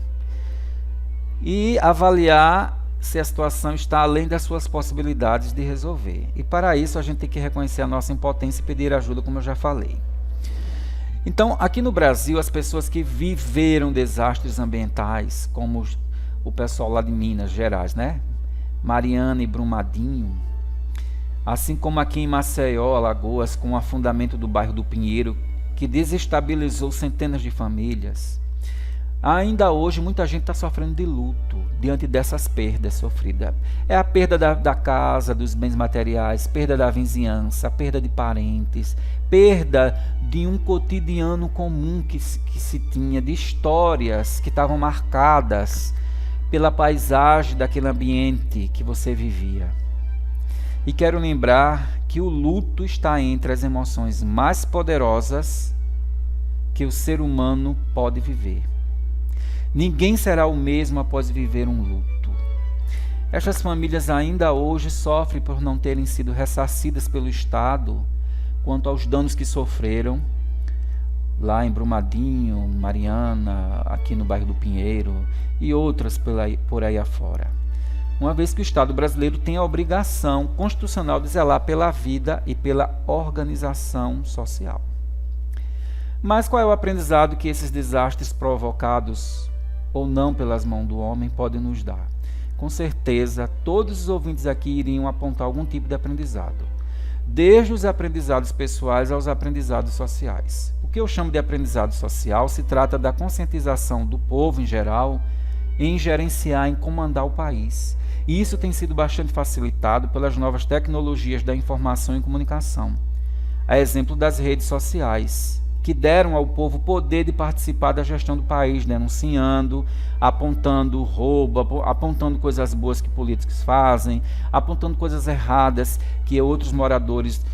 e avaliar se a situação está além das suas possibilidades de resolver. E para isso a gente tem que reconhecer a nossa impotência e pedir ajuda, como eu já falei. Então, aqui no Brasil, as pessoas que viveram desastres ambientais, como o pessoal lá de Minas Gerais, né? Mariana e Brumadinho, assim como aqui em Maceió, Alagoas, com o afundamento do bairro do Pinheiro, que desestabilizou centenas de famílias. Ainda hoje muita gente está sofrendo de luto diante dessas perdas sofridas. É a perda da casa, dos bens materiais, perda da vizinhança, perda de parentes, perda de um cotidiano comum que se tinha, de histórias que estavam marcadas pela paisagem daquele ambiente que você vivia. E quero lembrar que o luto está entre as emoções mais poderosas que o ser humano pode viver. Ninguém será o mesmo após viver um luto. Estas famílias ainda hoje sofrem por não terem sido ressarcidas pelo Estado quanto aos danos que sofreram lá em Brumadinho, Mariana, aqui no bairro do Pinheiro e outras por aí afora. Uma vez que o Estado brasileiro tem a obrigação constitucional de zelar pela vida e pela organização social. Mas qual é o aprendizado que esses desastres provocados ou não pelas mãos do homem podem nos dar? Com certeza, todos os ouvintes aqui iriam apontar algum tipo de aprendizado, desde os aprendizados pessoais aos aprendizados sociais. O que eu chamo de aprendizado social se trata da conscientização do povo em geral em gerenciar, em comandar o país. E isso tem sido bastante facilitado pelas novas tecnologias da informação e comunicação, a exemplo das redes sociais, que deram ao povo o poder de participar da gestão do país, denunciando, apontando roubo, apontando coisas boas que políticos fazem, apontando coisas erradas que outros moradores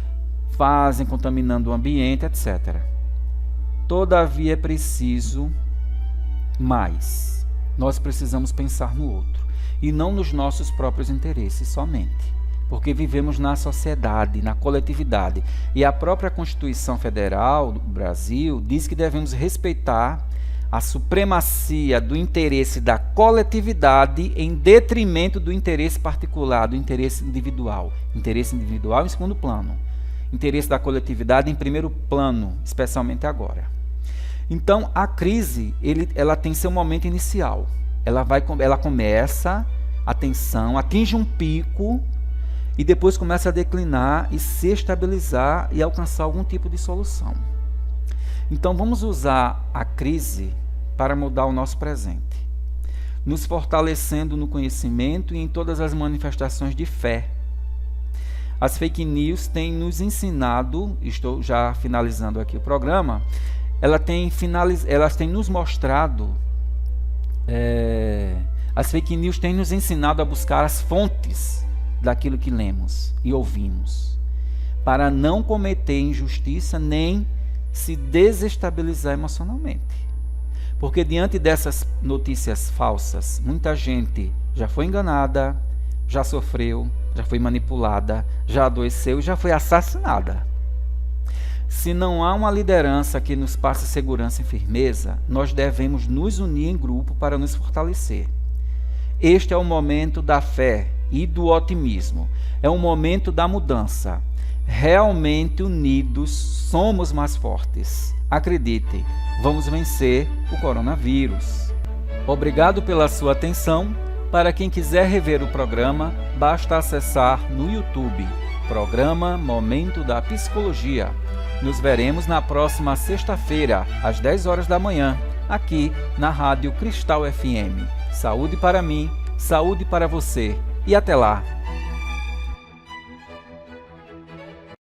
fazem, contaminando o ambiente, etc. Todavia é preciso mais. nós precisamos pensar no outro e não nos nossos próprios interesses somente, porque vivemos na sociedade, na coletividade, e a própria Constituição Federal do Brasil diz que devemos respeitar a supremacia do interesse da coletividade em detrimento do interesse particular, do interesse individual. Interesse individual em segundo plano, interesse da coletividade em primeiro plano, especialmente agora. Então, a crise, ela tem seu momento inicial. Ela começa, a tensão atinge um pico e depois começa a declinar e se estabilizar e alcançar algum tipo de solução. Então, vamos usar a crise para mudar o nosso presente, nos fortalecendo no conhecimento e em todas as manifestações de fé. As fake news têm nos ensinado, estou já finalizando aqui o programa, elas têm nos mostrado, as fake news têm nos ensinado a buscar as fontes daquilo que lemos e ouvimos, para não cometer injustiça nem se desestabilizar emocionalmente. Porque diante dessas notícias falsas, muita gente já foi enganada, já sofreu, já foi manipulada, já adoeceu e já foi assassinada. Se não há uma liderança que nos passe segurança e firmeza, nós devemos nos unir em grupo para nos fortalecer. Este é o momento da fé e do otimismo. É o momento da mudança. Realmente unidos somos mais fortes. Acredite, vamos vencer o coronavírus. Obrigado pela sua atenção. Para quem quiser rever o programa, basta acessar no YouTube, Programa Momento da Psicologia. Nos veremos na próxima sexta-feira, às 10 horas da manhã, aqui na Rádio Cristal FM. Saúde para mim, saúde para você e até lá!